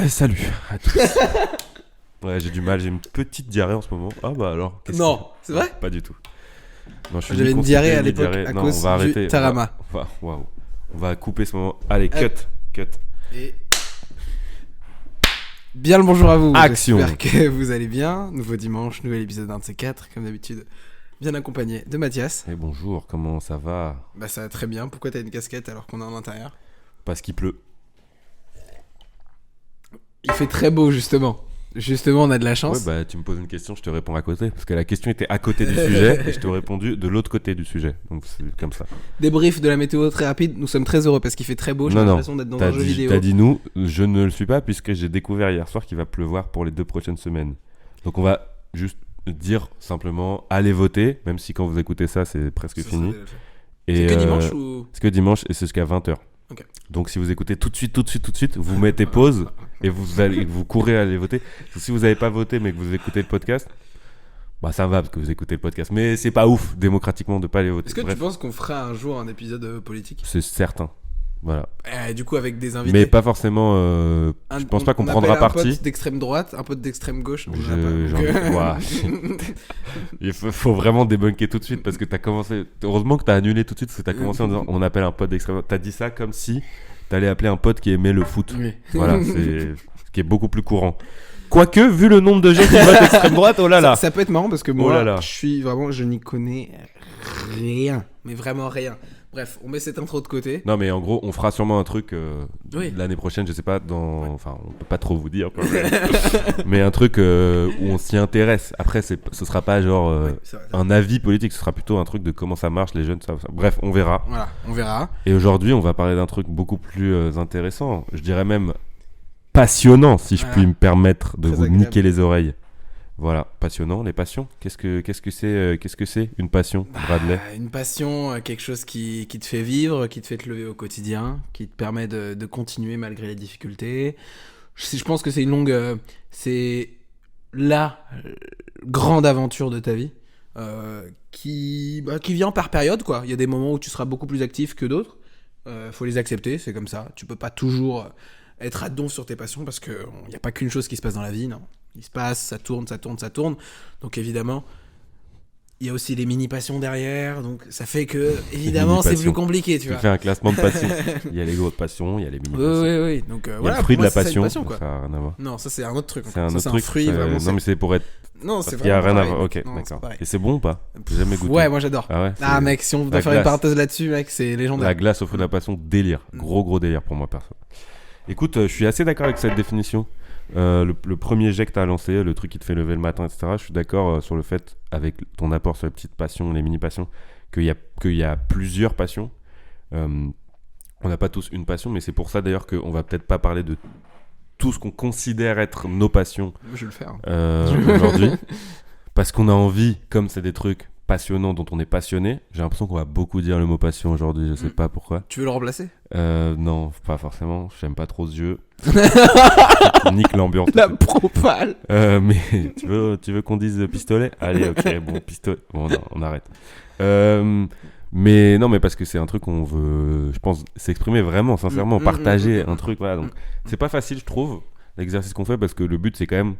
Salut à tous. Ouais, j'ai du mal, j'ai une petite diarrhée en ce moment. Ah bah alors, Non, c'est vrai? Pas du tout. Non, je suis J'avais ni une constipé, diarrhée à ni l'époque diarrhée. à Non, on cause va arrêter. du Tarama. Waouh. On va couper ce moment. Allez, cut. Et bien le bonjour à vous. Action. J'espère que vous allez bien. Nouveau dimanche, nouvel épisode d'un de ces quatre, comme d'habitude. Bien accompagné de Mathias. Et bonjour, comment ça va? Bah ça va très bien. Pourquoi t'as une casquette alors qu'on est en intérieur? Parce qu'il pleut. Il fait très beau justement. Justement, on a de la Ouais, chance. bah tu me poses une question, je te réponds à côté. Parce que la question était à côté du sujet et je t'ai répondu de l'autre côté du sujet. Donc c'est comme ça. Débrief de la météo très rapide. Nous sommes très heureux parce qu'il fait très beau. J'ai l'impression d'être dans un jeu vidéo. T'as dit nous, je ne le suis pas puisque j'ai découvert hier soir qu'il va pleuvoir pour les 2 prochaines semaines. Donc on va juste dire simplement allez voter, même si quand vous écoutez ça c'est presque fini. C'est que dimanche ou... C'est que dimanche et c'est jusqu'à 20h. Ok. Donc si vous écoutez tout de suite, vous mettez pause et vous courez à aller voter. Si vous n'avez pas voté mais que vous écoutez le podcast, bah ça va parce que vous écoutez le podcast. Mais c'est pas ouf démocratiquement de pas aller voter. Est-ce que Bref, tu penses qu'on fera un jour un épisode politique? c'est certain. Voilà. Du coup avec des invités. Mais pas forcément. Je pense pas qu'on prendra parti. Un pote d'extrême droite, un pote d'extrême gauche. Il faut vraiment débunker tout de suite parce que t'as commencé. Heureusement que t'as annulé tout de suite parce que t'as commencé en disant on appelle un pote d'extrême droite. T'as dit ça comme si t'allais appeler un pote qui aimait le foot. Oui. Voilà, c'est ce qui est beaucoup plus courant. Quoique, vu le nombre de gens qui votent extrême droite, oh là là. Ça peut être marrant parce que Oh moi, là là. je n'y connais rien, mais vraiment rien. Bref, on met cette intro de côté. Non mais en gros, on fera sûrement un truc Oui. l'année prochaine, je sais pas, enfin, on peut pas trop vous dire, quoi, mais un truc où on s'y intéresse. Après, ce sera pas genre Oui, c'est vrai. un avis politique, ce sera plutôt un truc de comment ça marche, les jeunes, ça. Bref, on verra. Voilà, on verra. Et aujourd'hui, on va parler d'un truc beaucoup plus intéressant, je dirais même passionnant, si je puis me permettre de Très vous agréable. niquer les oreilles. Voilà, passionnant, les passions. Qu'est-ce que c'est une passion, Bradley? Une passion, quelque chose qui te fait vivre, qui te fait te lever au quotidien, qui te permet de continuer malgré les difficultés. Je pense que c'est une longue... c'est la grande aventure de ta vie qui vient par période, quoi. Il y a des moments où tu seras beaucoup plus actif que d'autres. Faut les accepter, c'est comme ça. Tu peux pas toujours être à donf sur tes passions parce qu'il n'y a pas qu'une chose qui se passe dans la vie, non. Il se passe, ça tourne. Donc évidemment, il y a aussi les mini-passions derrière. Donc ça fait que, évidemment, c'est plus compliqué, tu Tu vois. fais un classement de passions. Il y a les grosses passions, il y a les mini-passions. Oui. Donc Il y a voilà, le fruit de pour la moi, passion, c'est une passion, quoi. ça n'a rien à voir. Non, ça c'est un autre truc. C'est un Ça, autre truc. fruit, ça- vraiment. Non mais c'est pour être. Non, Parce c'est qu'il y a vraiment rien à pareil. voir. Ok, Non, c'est d'accord. pareil. Et c'est bon ou pas? J'ai jamais goûté. Ouais, moi j'adore. Ah ouais. Ah mec, si on doit la faire une glace. parenthèse là-dessus, mec, c'est légendaire. La glace au fruit de la passion, délire. Gros délire pour moi perso. Écoute, je suis assez d'accord avec cette définition. Le premier jet que t'as lancé, le truc qui te fait lever le matin, etc. Je suis d'accord sur le fait, avec ton apport sur les petites passions, les mini-passions, qu'il y a plusieurs passions. On n'a pas tous une passion, mais c'est pour ça d'ailleurs qu'on va peut-être pas parler de tout ce qu'on considère être nos passions Je vais le faire. aujourd'hui. Parce qu'on a envie, comme c'est des trucs passionnants dont on est passionné, j'ai l'impression qu'on va beaucoup dire le mot passion aujourd'hui, je sais pas pourquoi. Tu veux le remplacer? Non, pas forcément, j'aime pas trop ce jeu. Nique l'ambiance. La propale. Mais tu veux qu'on dise pistolet? Allez, ok, bon, pistolet. Bon, non, on arrête. Mais non, mais parce que c'est un truc qu'on veut, je pense, s'exprimer vraiment, sincèrement, partager un truc, voilà. Donc, c'est pas facile, je trouve, l'exercice qu'on fait, parce que le but, c'est quand même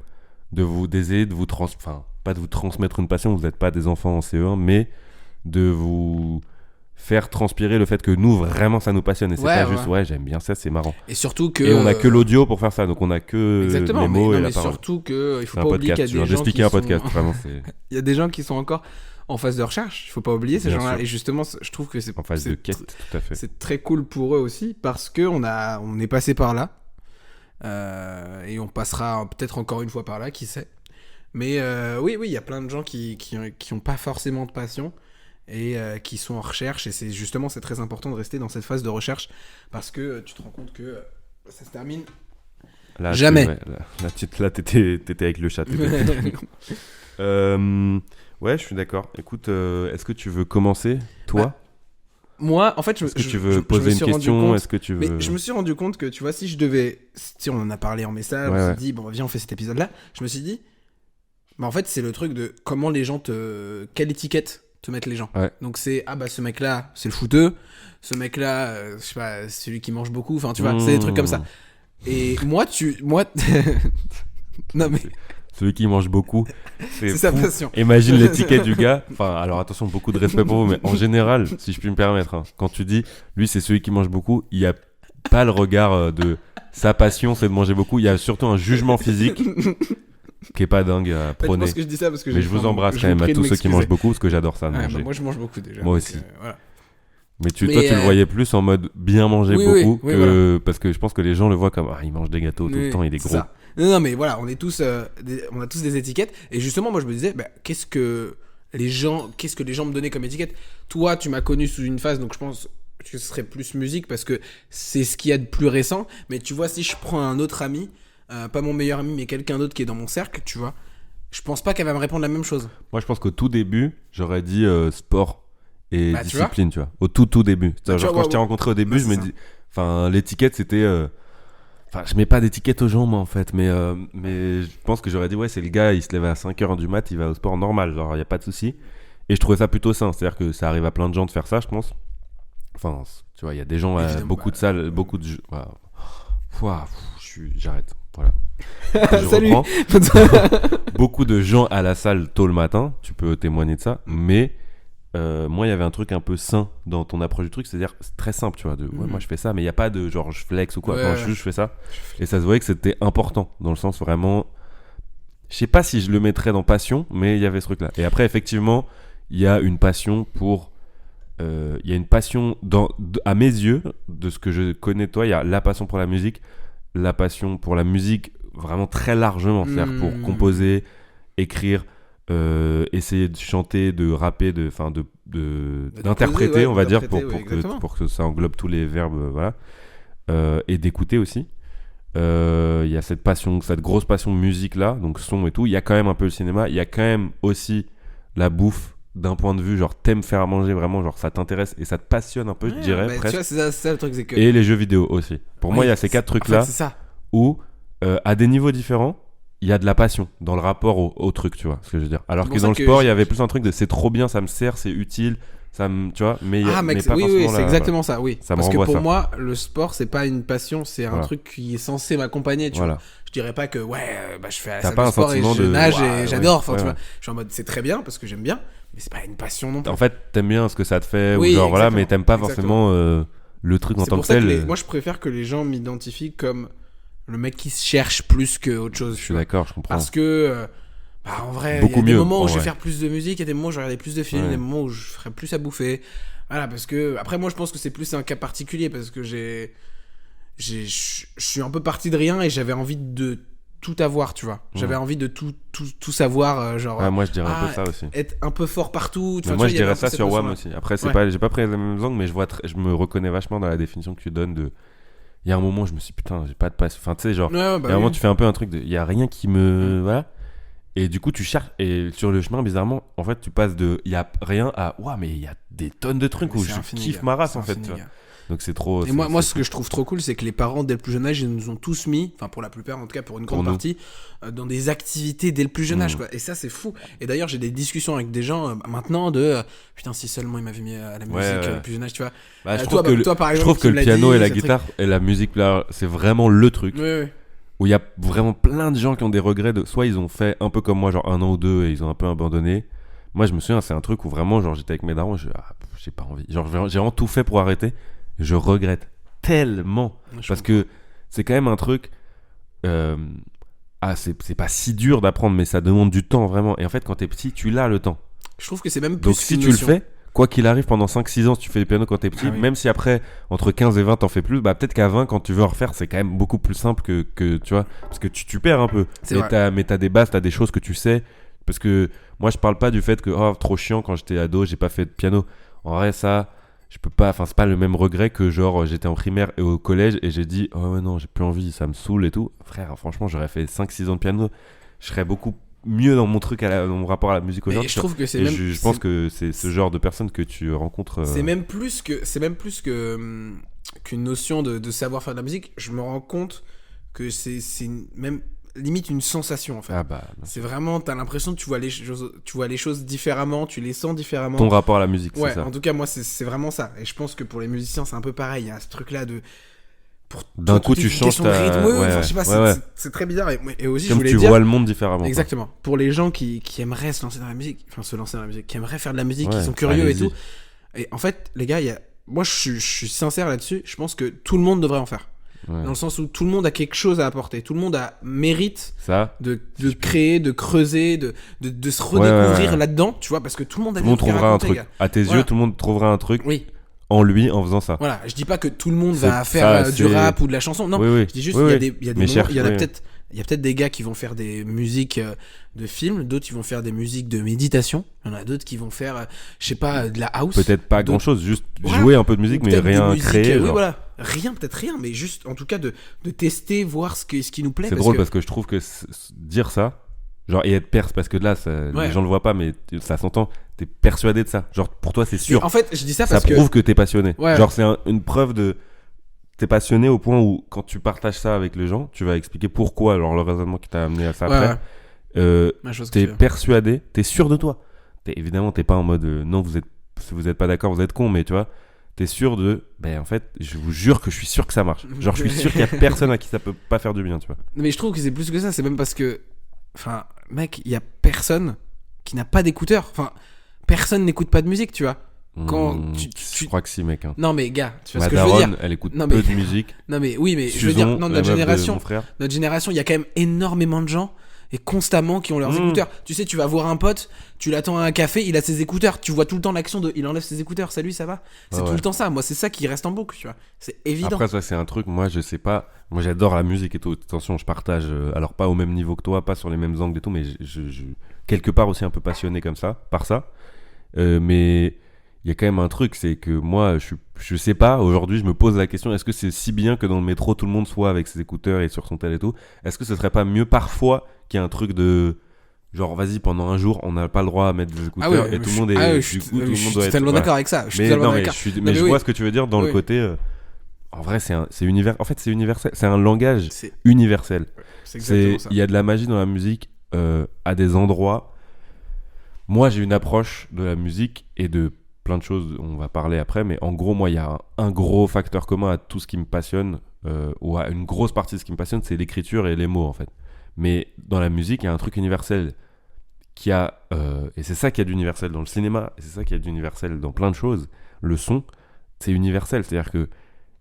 d'essayer de vous enfin, pas de vous transmettre une passion, vous n'êtes pas des enfants en CE1, mais de vous faire transpirer le fait que nous, vraiment, ça nous passionne. Et c'est pas juste, ouais, j'aime bien ça, c'est marrant. Et surtout que... Et on a que l'audio pour faire ça, donc on a que exactement, les mots et la mais parole. surtout que il faut C'est un pas oublier qu'il podcast, y a des gens qui un sont... podcast, vraiment, c'est... Il y a des gens qui sont encore en phase de recherche, il faut pas oublier ces Bien gens-là. sûr. Et justement, je trouve que c'est... En phase c'est de quête, tout à fait. C'est très cool pour eux aussi, parce que on est passé par là. Et on passera peut-être encore une fois par là, qui sait. Mais oui, il y a plein de gens qui ont pas forcément de passion et qui sont en recherche, et c'est très important de rester dans cette phase de recherche parce que tu te rends compte que ça se termine Là, jamais. Là, t'étais avec le chat. Ouais, je suis d'accord. Écoute, est-ce que tu veux commencer, toi? Moi, en fait, est-ce que tu veux poser une question? Est-ce que tu veux... Mais je me suis rendu compte que, tu vois, si on en a parlé en message, on s'est dit, bon, viens, on fait cet épisode-là. Je me suis dit, bah, en fait, c'est le truc de comment les gens quelle étiquette te mettent les gens. Ouais. Donc, c'est, ce mec-là, c'est le footeux. Ce mec-là, je sais pas, c'est celui qui mange beaucoup. Enfin, tu vois, c'est des trucs comme ça. Et moi, non mais Celui qui mange beaucoup, c'est sa fou. passion. Imagine l'étiquette du gars. Enfin, alors attention, beaucoup de respect pour vous, mais en général, si je puis me permettre, hein, quand tu dis, lui, c'est celui qui mange beaucoup, il n'y a pas le regard de sa passion, c'est de manger beaucoup. Il y a surtout un jugement physique qui est pas dingue à Je prôner. pense que je dis ça parce que Mais je vous embrasse quand même à tous ceux qui mangent beaucoup, parce que j'adore ça, de Ouais, manger. bah, moi, je mange beaucoup déjà. Moi donc, aussi. voilà. Mais toi, Mais, tu le voyais plus en mode bien manger oui, beaucoup, oui, que... parce que je pense que les gens le voient comme, il mange des gâteaux tout le temps, il est c'est gros. ça. Non, mais voilà, on est tous, on a tous des étiquettes. Et justement, moi, je me disais, qu'est-ce que les gens me donnaient comme étiquette. Toi, tu m'as connu sous une phase, donc je pense que ce serait plus musique parce que c'est ce qu'il y a de plus récent. Mais tu vois, si je prends un autre ami, pas mon meilleur ami, mais quelqu'un d'autre qui est dans mon cercle, tu vois, je pense pas qu'elle va me répondre la même chose. Moi, je pense qu'au tout début, j'aurais dit sport et Bah, discipline, tu vois. Au tout début. Bah, Genre, tu vois, quand je t'ai rencontré au début, bah, je me c'est ça. dis. Enfin, l'étiquette, c'était. Enfin, je mets pas d'étiquette aux gens, moi, en fait. Mais je pense que j'aurais dit, ouais, c'est le gars, il se lève à 5h du mat, il va au sport normal. Genre, il y a pas de souci. Et je trouvais ça plutôt sain. C'est-à-dire que ça arrive à plein de gens de faire ça, je pense. Enfin, tu vois, il y a des gens, Évidemment, beaucoup de salles, beaucoup de. Voilà. Ouah, j'arrête. Voilà. Je Salut. reprends. Beaucoup de gens à la salle tôt le matin, tu peux témoigner de ça, mais moi il y avait un truc un peu sain dans ton approche du truc, c'est-à-dire c'est très simple, tu vois, moi je fais ça, mais il n'y a pas de genre je flex ou quoi, Ouais, non, ouais. je fais ça, et ça se voyait que c'était important, dans le sens vraiment, je sais pas si je le mettrais dans passion, mais il y avait ce truc là, et après effectivement, il y a une passion pour... il y a une passion à mes yeux, de ce que je connais de toi, il y a la passion pour la musique vraiment très largement, c'est-à-dire pour composer, écrire, essayer de chanter, de rapper, d'interpréter, ouais, on va dire, d'interpréter, ouais, pour que ça englobe tous les verbes, voilà, et d'écouter aussi. Il y a cette grosse passion musique là, donc son et tout. Il y a quand même un peu le cinéma, il y a quand même aussi la bouffe d'un point de vue genre t'aimes faire à manger vraiment, genre ça t'intéresse et ça te passionne un peu, je dirais Tu presque. vois, c'est ça le truc, c'est que. Et les jeux vidéo aussi. Pour moi, il y a ces 4 trucs là En fait, c'est ça. où à des niveaux différents, il y a de la passion dans le rapport au truc, tu vois ce que je veux dire. Alors C'est que pour dans le ça que sport, il y avait plus un truc de c'est trop bien, ça me sert, c'est utile, ça me, tu vois, mais Ah, mec, mais pas oui, forcément c'est exactement ça, oui. Ça me Parce que renvoie pour ça. moi, le sport, c'est pas une passion, c'est un Voilà. truc qui est censé m'accompagner, tu Voilà. vois. Je dirais pas que, je fais à la T'as salle pas de un sport et sentiment je de- nage Ouais, et j'adore, enfin, ouais, tu ouais. vois. Je suis en mode, c'est très bien parce que j'aime bien, mais c'est pas une passion non plus. En fait, t'aimes bien ce que ça te fait, Oui, ou genre voilà, mais exactement. t'aimes pas Exactement. forcément le truc en C'est tant pour que ça que tel. moi, je préfère que les gens m'identifient comme le mec qui se cherche plus qu'autre chose. Je suis d'accord, je comprends. Parce que, en vrai, il y a Beaucoup des mieux, moments en où je vais vrai. faire plus de musique, il y a des moments où je vais regarder plus de films, Ouais. des moments où je ferai plus à bouffer. Voilà, parce que, après, moi, je pense que c'est plus un cas particulier parce que je suis un peu parti de rien et j'avais envie de tout avoir, tu vois. J'avais envie de tout savoir, genre. Ouais, moi, je dirais un ah, peu ça aussi. Être un peu fort partout. Mais Enfin, moi, tu je vois, il y avait dirais un peu ça cette sur WAM notion-là. aussi. Après, Ouais. j'ai pas pris les mêmes angles, mais je me reconnais vachement dans la définition que tu donnes de. Il y a un moment, je me suis dit, putain, j'ai pas de passion. Enfin, tu sais, genre, Ouais, il y a un bah moment, oui. tu fais un peu un truc de. Il y a rien qui me. Voilà. Et du coup, tu cherches. Et sur le chemin, bizarrement, en fait, tu passes de. Il y a rien à. Ouah, mais il y a des tonnes de trucs où C'est je infini, kiffe gars. ma race, C'est en fait. infini, Tu vois. gars. Donc, c'est trop. Et moi, ce que je trouve trop cool, c'est que les parents, dès le plus jeune âge, ils nous ont tous mis, enfin pour la plupart, en tout cas pour une grande nous. partie, dans des activités dès le plus jeune âge, Mm. quoi. Et ça, c'est fou. Et d'ailleurs, j'ai des discussions avec des gens maintenant de putain, si seulement ils m'avaient mis à la musique Ouais, ouais. le plus jeune âge, tu vois. Bah, je toi, trouve que, toi, par je exemple, trouve tu que me le l'as piano dit, et la c'est très- guitare et la musique, là, c'est vraiment le truc. Ouais, ouais. Où il y a vraiment plein de gens qui ont des regrets de. Soit ils ont fait un peu comme moi, genre 1 an ou 2, et ils ont un peu abandonné. Moi, je me souviens, c'est un truc où vraiment, genre, j'étais avec mes darons, j'ai pas envie. Genre, j'ai vraiment tout fait pour arrêter. Je regrette tellement. Ouais, je Parce comprends. que c'est quand même un truc. C'est pas si dur d'apprendre, mais ça demande du temps, vraiment. Et en fait, quand t'es petit, tu l'as le temps. Je trouve que c'est même plus Donc, si une tu le notion. fais, quoi qu'il arrive, pendant 5-6 ans, si tu fais du piano quand t'es petit, Ah oui. même si après, entre 15 et 20, t'en fais plus, bah peut-être qu'à 20, quand tu veux en refaire, c'est quand même beaucoup plus simple que tu vois. Parce que tu perds un peu. C'est Mais vrai. t'as des bases, t'as des choses que tu sais. Parce que moi, je parle pas du fait que, oh, trop chiant, quand j'étais ado, j'ai pas fait de piano. En vrai, ça, je peux pas. Enfin, c'est pas le même regret que genre, j'étais en primaire et au collège et j'ai dit, oh ouais, non, j'ai plus envie, ça me saoule et tout. Frère, franchement, j'aurais fait 5-6 ans de piano. Je serais beaucoup mieux dans mon truc, dans mon rapport à la musique Et aujourd'hui. je trouve que c'est Et même. je pense que c'est ce genre de personnes que tu rencontres. C'est même plus que qu'une notion de savoir faire de la musique. Je me rends compte que c'est même limite une sensation en fait. Ah bah, C'est vraiment, t'as l'impression que tu vois les choses différemment, tu les sens différemment. ton rapport à la musique, Ouais, c'est ça. en tout cas, moi, c'est vraiment ça. Et je pense que pour les musiciens, c'est un peu pareil. Il y a ce truc-là de. d'un coup tu changes ta rythme, ouais, je sais pas, ouais. c'est très bizarre et aussi Comme je voulais tu dire vois le monde différemment. exactement quoi. Pour les gens qui aimeraient se lancer dans la musique, qui aimeraient faire de la musique, qui sont curieux allez-y. et tout. Et en fait, les gars, moi je suis sincère là-dessus, je pense que tout le monde devrait en faire. Ouais. Dans le sens où tout le monde a quelque chose à apporter, tout le monde mérite Ça, de créer, de creuser, de se redécouvrir ouais. là-dedans, tu vois, parce que tout le monde a tout le monde quelque chose à trouvera un raconter, truc. gars. À tes Voilà. yeux, tout le monde trouvera un truc Oui, en lui en faisant ça. voilà. Je dis pas que tout le monde C'est- va faire ça, du c'est- rap ou de la chanson. Non, Oui, oui. je dis juste Oui, il y a oui. des, il y a des Mais moments, cherche, il y en a oui. peut-être, il y a peut-être des gars qui vont faire des musiques de films, d'autres qui vont faire des musiques de méditation. Il y en a d'autres qui vont faire, je sais pas, de la house. Peut-être pas d'autres- grand-chose, juste Voilà. jouer un peu de musique, Ou mais peut-être des rien musiques, créer. oui, genre. voilà. Rien, peut-être rien, mais juste, en tout cas, de tester, voir ce qui nous plaît. C'est drôle parce que je trouve que dire ça, genre, et être perse, parce que là, Ouais. les gens le voient pas, mais ça s'entend, t'es persuadé de ça. Genre, pour toi, c'est sûr. Mais en fait, je dis ça Ça parce que. prouve que t'es passionné. Ouais. Genre, c'est une preuve de. T'es passionné au point où, quand tu partages ça avec les gens, tu vas expliquer pourquoi, alors le raisonnement qui t'a amené à ça Ouais, après. la chose que T'es tu veux. persuadé, t'es sûr de toi. Évidemment, t'es pas en mode non, si vous êtes pas d'accord, vous êtes con, mais tu vois, t'es sûr de. Ben en fait, je vous jure que je suis sûr que ça marche. Genre, je suis sûr qu'il y a personne à qui ça peut pas faire du bien, tu vois. Mais je trouve que c'est plus que ça, c'est même parce que. Enfin, mec, il y a personne qui n'a pas d'écouteurs. Enfin, personne n'écoute pas de musique, tu vois. Quand Je crois que si, mec. Hein. Non, mais gars, tu vois Ma ce que je veux daronne, dire. elle écoute Non, peu mais- de musique. Non, mais oui, mais je veux Suzon, dire, non, la meuf de notre mon frère. génération, il y a quand même énormément de gens et constamment qui ont leurs écouteurs. Tu sais, tu vas voir un pote, tu l'attends à un café, il a ses écouteurs, tu vois tout le temps l'action de il enlève ses écouteurs, salut, ça va. C'est Ouais, tout ouais. le temps ça. Moi, c'est ça qui reste en boucle, tu vois. C'est évident. Après, ça, c'est un truc, moi, je sais pas. Moi, j'adore la musique et tout. Attention, je partage. Alors, pas au même niveau que toi, pas sur les mêmes angles et tout, mais quelque part aussi un peu passionné comme ça, par ça. Mais il y a quand même un truc, c'est que moi, je sais pas, aujourd'hui, je me pose la question, est-ce que c'est si bien que dans le métro, tout le monde soit avec ses écouteurs et sur son tel et tout? Est-ce que ce serait pas mieux parfois qu'il y ait un truc de. Genre, vas-y, pendant un jour, on n'a pas le droit à mettre des écouteurs et tout le monde est. je Du coup, tout le monde suis doit être. totalement voilà. d'accord avec ça. Je suis Mais totalement non, mais d'accord. mais je oui. vois ce que tu veux dire dans le Oui. côté. En vrai, c'est univers. En fait, c'est universel. C'est un langage C'est universel. exactement ça. Il y a de la magie dans la musique à des endroits. Moi, j'ai une approche de la musique et de plein de choses. On va parler après, mais en gros, moi, il y a un gros facteur commun à tout ce qui me passionne, ou à une grosse partie de ce qui me passionne, c'est l'écriture et les mots, en fait. Mais dans la musique, il y a un truc universel qui a, et c'est ça qui a d'universel dans le cinéma, et c'est ça qui a d'universel dans plein de choses. Le son, c'est universel, c'est-à-dire que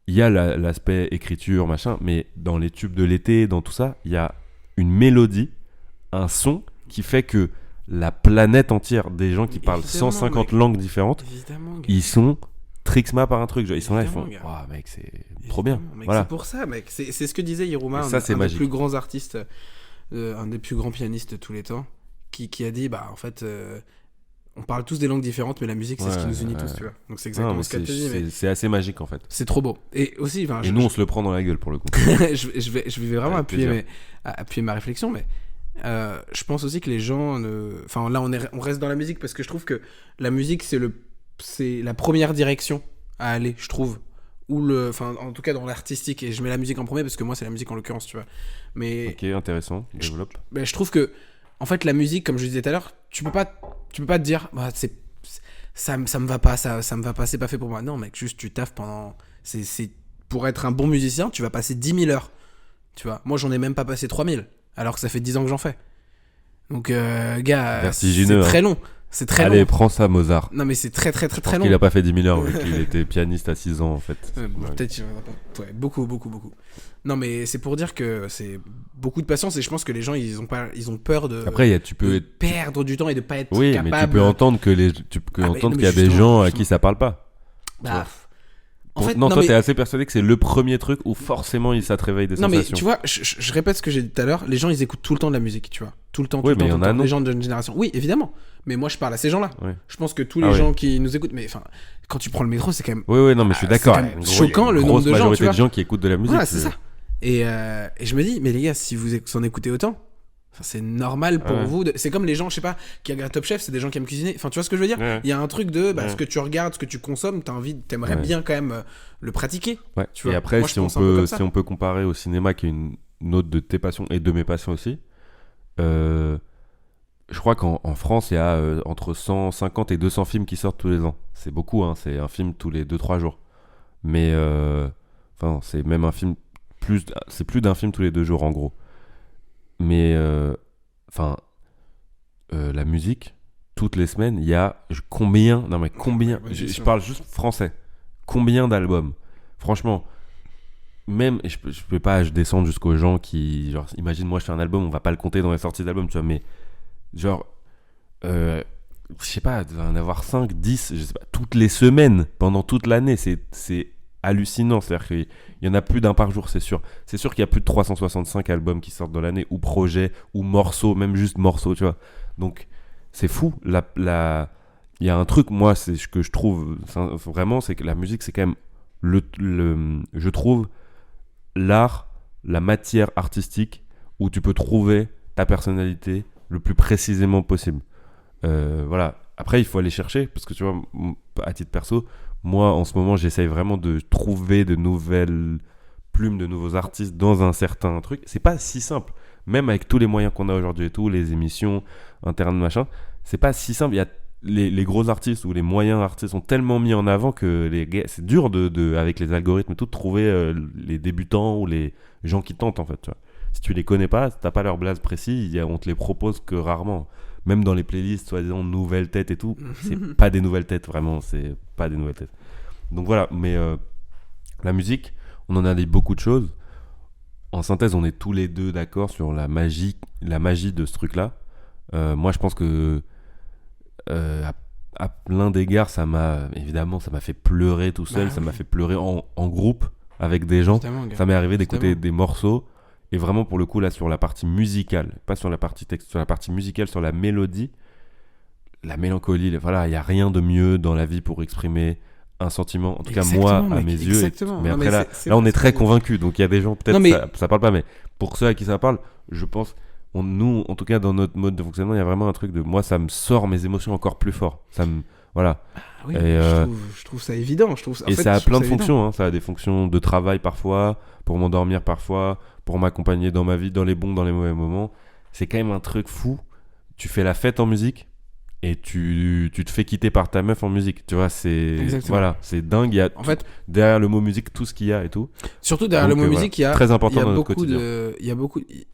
il y a l'aspect écriture, machin, mais dans les tubes de l'été, dans tout ça, il y a une mélodie, un son qui fait que la planète entière des gens qui parlent Évidemment, 150 mec. langues différentes, Évidemment, gars. ils sont trixma par un truc. Genre, ils sont là, ils font Évidemment, gars. waouh, mec, c'est trop bien. Évidemment, mec, Voilà. C'est pour ça, mec. C'est ce que disait Hiruma, Et ça, c'est un des magique. plus grands artistes, un des plus grands pianistes de tous les temps, qui a dit, bah, en fait, on parle tous des langues différentes, mais la musique, c'est ce qui Ouais, nous unit ouais. tous, tu vois. Donc c'est Non, exactement mais ce qu'elle te dit, mais c'est assez magique en fait. c'est trop beau. Et aussi, enfin, Et nous, on se le prend dans la gueule pour le coup. je vais vraiment Avec appuyer ma réflexion, mais je pense aussi que les gens enfin là on reste dans la musique parce que je trouve que la musique c'est la première direction à aller, je trouve, ou enfin en tout cas dans l'artistique, et je mets la musique en premier parce que moi c'est la musique en l'occurrence, tu vois. Mais Ok, intéressant. Développe. je trouve que en fait la musique, comme je disais tout à l'heure, tu peux pas te dire bah, ça me va pas, ça me va pas, c'est pas fait pour moi. Non mec, juste tu taffes pendant c'est pour être un bon musicien, tu vas passer 10 000 heures. Tu vois, moi j'en ai même pas passé 3000 alors que ça fait 10 ans que j'en fais. Donc gars, Vertigineux, c'est très long. C'est très Allez, long. prends ça, Mozart. Non mais c'est très Je pense long. qu'il a pas fait 10 000 heures vu qu'il était pianiste à 6 ans en fait. Bon, Ouais. peut-être qu'il y en a pas. Ouais, beaucoup. Non mais c'est pour dire que c'est beaucoup de patience, et je pense que les gens ils ont peur de, Après, tu peux de être. perdre du temps et de pas être Oui, mais tu capable. peux entendre que mais entendre non, qu'il y a mais des justement, gens à qui ça parle pas. Bah, en fait, non, toi, mais- t'es assez persuadé que c'est le premier truc où forcément ça te réveille des Non mais sensations. tu vois, je répète ce que j'ai dit tout à l'heure, les gens ils écoutent tout le temps de la musique, tu vois. Tout le temps, tout Oui, le temps, mais tout il y le en a temps. non. Les gens de notre génération. Oui, évidemment. Mais moi je parle à ces gens-là. Ouais. Je pense que tous les Ah ouais. gens qui nous écoutent, mais enfin, quand tu prends le métro, c'est quand même Oui, non, mais je suis Ah, d'accord. c'est quand même En gros, choquant, il y a le une nombre grosse de gens, majorité tu vois. de gens qui écoutent de la musique. Voilà, c'est ça. Et je me dis, mais les gars, si vous en écoutez autant, enfin, c'est normal pour Ouais. vous. C'est comme les gens, je sais pas, qui regardent Top Chef, c'est des gens qui aiment cuisiner. Enfin, tu vois ce que je veux dire? Ouais. Il y a un truc de Ouais. ce que tu regardes, ce que tu consommes, t'aimerais Ouais. bien quand même le pratiquer. Ouais. Tu vois, Et après, moi, je si on pense un peu peut, comme ça. si on peut comparer au cinéma, qui est une autre de tes passions et de mes passions aussi, je crois qu'en France, il y a entre 150 et 200 films qui sortent tous les ans. C'est beaucoup, hein, c'est un film tous les 2-3 jours. Mais Enfin, c'est même un film c'est plus d'un film tous les 2 jours en gros. Mais la musique, toutes les semaines, il y a combien je parle juste français. Combien d'albums? Franchement, même, et je peux pas descendre jusqu'aux gens qui, genre, imagine moi je fais un album, on va pas le compter dans les sorties d'albums, tu vois, mais genre, je sais pas, il va en avoir 5, 10, je sais pas, toutes les semaines, pendant toute l'année, c'est hallucinant, c'est-à-dire qu'il y en a plus d'un par jour, c'est sûr. C'est sûr qu'il y a plus de 365 albums qui sortent dans l'année, ou projets, ou morceaux, même juste morceaux, tu vois. Donc, c'est fou. Il y a un truc, moi, c'est ce que je trouve vraiment, c'est que la musique, c'est quand même, je trouve, l'art, la matière artistique où tu peux trouver ta personnalité le plus précisément possible. Voilà. Après, il faut aller chercher, parce que tu vois, à titre perso, moi, en ce moment, j'essaye vraiment de trouver de nouvelles plumes, de nouveaux artistes dans un certain truc. C'est pas si simple. Même avec tous les moyens qu'on a aujourd'hui et tout, les émissions, internet, machin, c'est pas si simple. Il y a les gros artistes ou les moyens artistes sont tellement mis en avant que c'est dur avec les algorithmes et tout de trouver les débutants ou les gens qui tentent en fait. Tu vois. Si tu les connais pas, si t'as pas leur blaze précis, on te les propose que rarement. Même dans les playlists, soi-disant nouvelles têtes et tout, c'est pas des nouvelles têtes vraiment, c'est pas des nouvelles têtes. Donc voilà, mais la musique, on en a dit beaucoup de choses. En synthèse, on est tous les deux d'accord sur la magie de ce truc-là. Moi, je pense que à plein d'égards, ça m'a fait pleurer tout seul, ça m'a fait pleurer en groupe avec des gens. Ça m'est arrivé d'écouter des morceaux. Et vraiment, pour le coup, là, sur la partie musicale, pas sur la partie texte, sur la partie musicale, sur la mélodie, la mélancolie, voilà, il n'y a rien de mieux dans la vie pour exprimer un sentiment. En tout cas, moi, à mes yeux. Mais après, là, on est très convaincus. Donc, il y a des gens, peut-être, ça parle pas, mais pour ceux à qui ça parle, je pense, nous, en tout cas, dans notre mode de fonctionnement, il y a vraiment un truc de moi, ça me sort mes émotions encore plus fort. Voilà. Oui, et je trouve ça évident. Ça a plein de fonctions. Hein. Ça a des fonctions de travail parfois, pour m'endormir parfois, pour m'accompagner dans ma vie, dans les bons, dans les mauvais moments. C'est quand même un truc fou. Tu fais la fête en musique et tu te fais quitter par ta meuf en musique. Tu vois, c'est dingue. Il y a derrière le mot musique tout ce qu'il y a et tout. Surtout derrière le mot musique, il y a très important dans notre quotidien.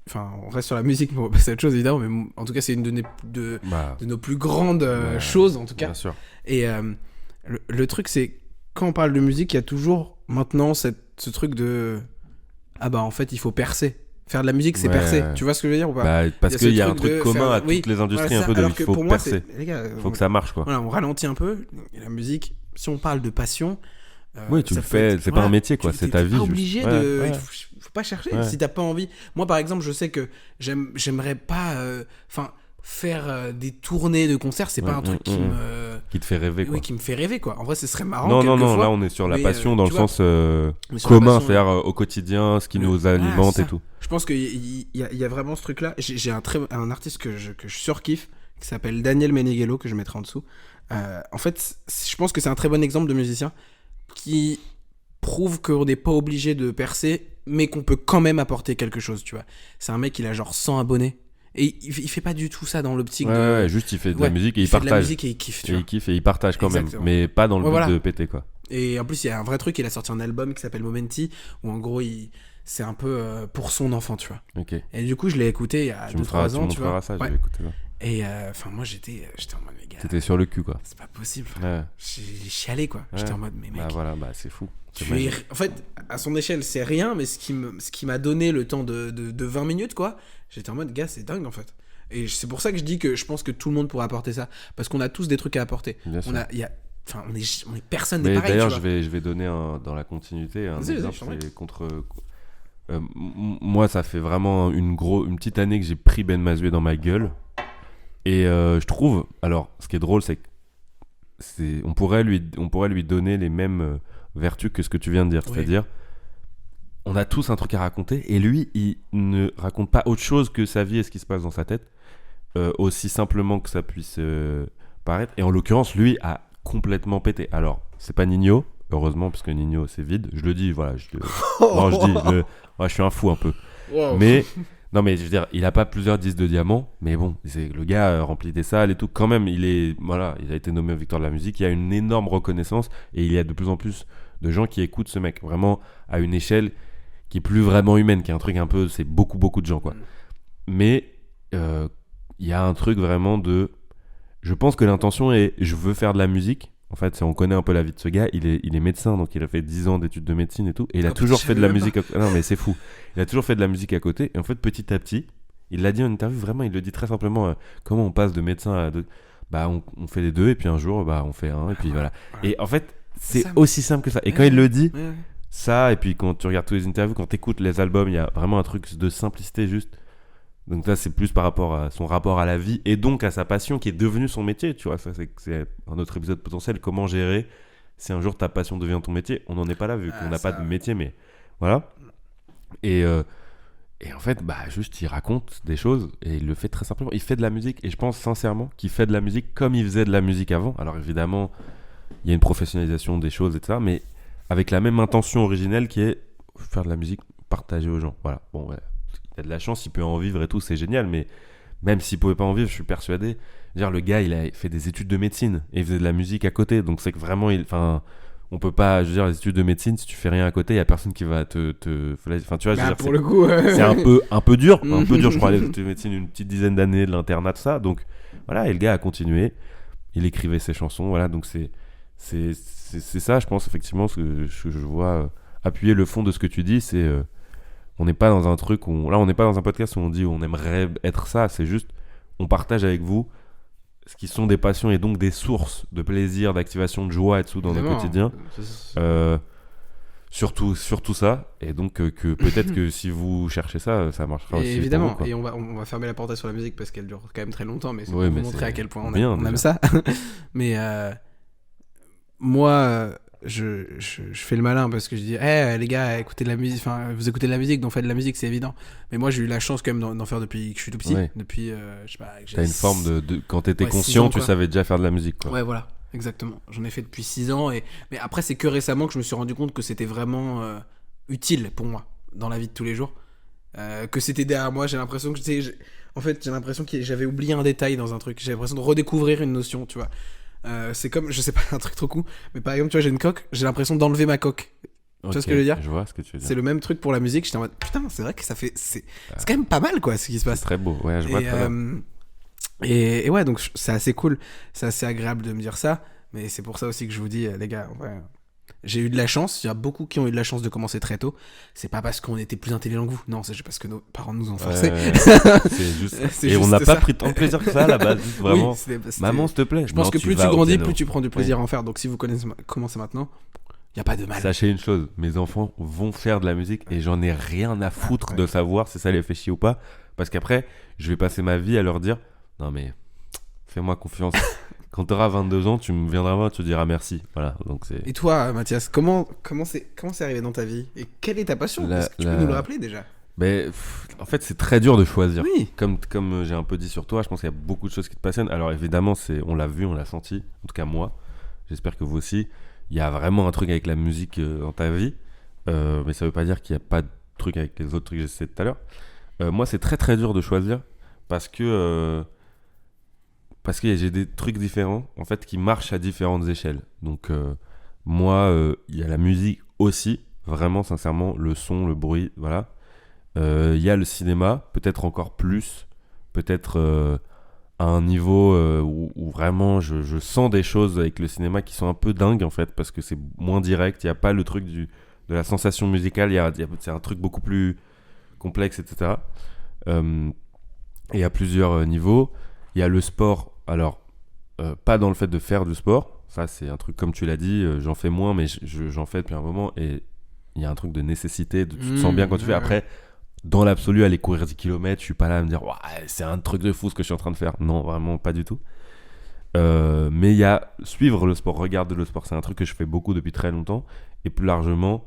Enfin, on reste sur la musique, c'est autre chose évidemment, mais en tout cas, c'est une de nos plus grandes choses en tout cas. Bien sûr. Et le truc, c'est quand on parle de musique, il y a toujours maintenant ce truc de en fait, il faut percer. Faire de la musique, c'est percer. Tu vois ce que je veux dire ou pas? Parce qu'il y a un truc commun à toutes les industries, un peu de il faut percer. Les gars, faut que ça marche, quoi. Voilà, on ralentit un peu. Et la musique, si on parle de passion. Tu le fais, c'est pas un métier, quoi. C'est ta vie. T'es pas obligé de. Faut pas chercher. Si t'as pas envie. Moi, par exemple, je sais que j'aimerais pas. Faire des tournées de concerts, c'est pas un truc qui te fait rêver, quoi. Oui, qui me fait rêver, quoi. En vrai, ce serait marrant. Non, là on est sur la passion dans le sens commun, c'est-à-dire au quotidien, ce qui nous alimente et tout. Je pense qu'il y a vraiment ce truc-là. J'ai un artiste que je surkiffe qui s'appelle Daniel Meneghello, que je mettrai en dessous. En fait, je pense que c'est un très bon exemple de musicien qui prouve qu'on n'est pas obligé de percer, mais qu'on peut quand même apporter quelque chose, tu vois. C'est un mec, il a genre 100 abonnés. Et il fait pas du tout ça dans l'optique de... juste il fait de la musique et il partage. Il fait de la musique et il kiffe, tu vois. Il kiffe et il partage quand même, mais pas dans le but de péter, quoi. Et en plus, il y a un vrai truc, il a sorti un album qui s'appelle Momenti, où en gros, c'est un peu pour son enfant, tu vois. Okay. Et du coup, je l'ai écouté il y a 2-3 ans, tu vois. Ça, je vais écouter ça. Et moi, j'étais en mode, mais gars... T'étais sur le cul, quoi. C'est pas possible. J'ai chialé, quoi. J'étais en mode, mais mec... c'est fou. En fait, à son échelle, c'est rien, mais ce qui m'a donné le temps de 20 minutes, quoi, j'étais en mode, gars, c'est dingue, en fait. Et c'est pour ça que je dis que je pense que tout le monde pourrait apporter ça, parce qu'on a tous des trucs à apporter. On est personne n'est pareil. D'ailleurs, je vais donner dans la continuité un exemple. Moi, ça fait vraiment une petite année que j'ai pris Ben Mazoué dans ma gueule, et je trouve. Alors, ce qui est drôle, c'est que on pourrait lui donner les mêmes vertus que ce que tu viens de dire, c'est-à-dire. On a tous un truc à raconter, et lui, il ne raconte pas autre chose que sa vie et ce qui se passe dans sa tête, aussi simplement que ça puisse paraître. Et en l'occurrence, lui a complètement pété. Alors, c'est pas Nino, heureusement, parce que Nino, c'est vide. Je le dis, voilà. Je suis un fou un peu. Wow. Mais Non, mais je veux dire, il a pas plusieurs disques de diamant, mais bon, le gars remplit des salles et tout. Quand même, voilà, il a été nommé aux Victoires de la musique. Il y a une énorme reconnaissance et il y a de plus en plus de gens qui écoutent ce mec, vraiment à une échelle qui est plus vraiment humaine, qui est un truc un peu, c'est beaucoup, beaucoup de gens, quoi. Mais il y a un truc vraiment de... Je pense que l'intention est, je veux faire de la musique. En fait, on connaît un peu la vie de ce gars. Il est médecin, donc il a fait 10 ans d'études de médecine et tout. Et il a toujours fait de la musique. Non, mais c'est fou. Il a toujours fait de la musique à côté. Et en fait, petit à petit, il l'a dit en interview, vraiment, il le dit très simplement. Comment on passe de médecin à... Bah, on fait les deux, et puis un jour, bah, on fait un, et puis voilà. Et en fait, c'est aussi simple que ça. Et quand il le dit, ça, et puis quand tu regardes tous les interviews, quand tu écoutes les albums, il y a vraiment un truc de simplicité juste. Donc là, c'est plus par rapport à son rapport à la vie et donc à sa passion qui est devenue son métier, tu vois. Ça, c'est un autre épisode potentiel. Comment gérer si un jour ta passion devient ton métier? On n'en est pas là vu qu'on n'a pas de métier, mais voilà. Et en fait, bah, juste, il raconte des choses et il le fait très simplement. Il fait de la musique et je pense sincèrement qu'il fait de la musique comme il faisait de la musique avant. Alors évidemment, il y a une professionnalisation des choses, etc. Mais avec la même intention originelle qui est faire de la musique, partager aux gens. Voilà. Bon, ouais. Il a de la chance, il peut en vivre et tout, c'est génial, mais même s'il pouvait pas en vivre, je suis persuadé. Dire, le gars, il a fait des études de médecine et il faisait de la musique à côté, donc c'est que vraiment, on peut pas, je veux dire, les études de médecine, si tu fais rien à côté, il y a personne qui va enfin, tu vois, je veux dire, pour le coup, c'est un peu dur, je crois, les études de médecine, une petite dizaine d'années de l'internat, tout ça, donc voilà, et le gars a continué, il écrivait ses chansons, voilà, donc c'est ça, je pense, effectivement, ce que je vois appuyer le fond de ce que tu dis, c'est on n'est pas dans un truc là on n'est pas dans un podcast où on dit on aimerait être ça, c'est juste on partage avec vous ce qui sont des passions et donc des sources de plaisir, d'activation, de joie et tout dans le quotidien, surtout ça, et donc que peut-être que si vous cherchez ça marchera aussi évidemment pour vous, et on va fermer la porte sur la musique parce qu'elle dure quand même très longtemps, mais c'est ouais, pour mais montrer à quel point on bien, aime ça. Mais moi je fais le malin parce que je dis les gars, écoutez de la musique, enfin vous écoutez de la musique, donc faites de la musique, c'est évident. Mais moi j'ai eu la chance quand même d'en faire depuis que je suis tout petit, depuis je sais pas, t'as une forme de quand t'étais conscient, tu savais déjà faire de la musique, quoi. Ouais, voilà, exactement, j'en ai fait depuis 6 ans mais après c'est que récemment que je me suis rendu compte que c'était vraiment utile pour moi dans la vie de tous les jours, que c'était derrière moi. J'ai l'impression que en fait j'ai l'impression que j'avais oublié un détail dans un truc, j'ai l'impression de redécouvrir une notion, tu vois. C'est comme, je sais pas, un truc trop cool, mais par exemple, tu vois, j'ai une coque, j'ai l'impression d'enlever ma coque. Tu vois ce que je veux dire? Je vois ce que tu veux dire. C'est le même truc pour la musique. J'étais en mode, putain, c'est vrai que ça fait. C'est quand même pas mal, quoi, ce qui se passe. C'est très beau, ouais, je vois très bien. Et ouais, donc c'est assez cool, c'est assez agréable de me dire ça, mais c'est pour ça aussi que je vous dis, les gars, ouais, j'ai eu de la chance, il y a beaucoup qui ont eu de la chance de commencer très tôt. C'est pas parce qu'on était plus intelligents que vous, non, c'est juste parce que nos parents nous ont forcés. C'est juste et on n'a pas pris tant de plaisir que ça à la base, vraiment. Oui, c'était... Maman, s'il te plaît. Je pense que plus tu grandis, plus tu prends du plaisir à en faire. Donc si vous commencez maintenant, il n'y a pas de mal. Sachez une chose, mes enfants vont faire de la musique et j'en ai rien à foutre de savoir si ça les fait chier ou pas. Parce qu'après, je vais passer ma vie à leur dire, non mais fais-moi confiance. Quand tu auras 22 ans, tu me viendras voir, tu diras merci. Voilà, donc c'est... Et toi, Mathias, comment c'est arrivé dans ta vie? Et quelle est ta passion? Est-ce que tu peux nous le rappeler déjà? En fait, c'est très dur de choisir. Oui. Comme j'ai un peu dit sur toi, je pense qu'il y a beaucoup de choses qui te passionnent. Alors évidemment, on l'a vu, on l'a senti. En tout cas, moi. J'espère que vous aussi. Il y a vraiment un truc avec la musique dans ta vie. Mais ça veut pas dire qu'il n'y a pas de truc avec les autres trucs que j'ai cité tout à l'heure. Moi, c'est très très dur de choisir parce que j'ai des trucs différents en fait qui marchent à différentes échelles. Donc moi, il y a la musique aussi, vraiment sincèrement, le son, le bruit, voilà. Il y a le cinéma, peut-être encore plus, peut-être à un niveau où vraiment je sens des choses avec le cinéma qui sont un peu dingues en fait, parce que c'est moins direct, il n'y a pas le truc de la sensation musicale, c'est un truc beaucoup plus complexe, etc. Et à plusieurs niveaux. Il y a le sport, alors pas dans le fait de faire du sport, ça c'est un truc comme tu l'as dit, j'en fais moins mais j'en fais depuis un moment et il y a un truc de nécessité, tu te sens bien quand tu fais. Après, dans l'absolu, aller courir 10 km, je suis pas là à me dire ouais, c'est un truc de fou ce que je suis en train de faire. Non, vraiment pas du tout. Mais il y a suivre le sport, regarder le sport, c'est un truc que je fais beaucoup depuis très longtemps et plus largement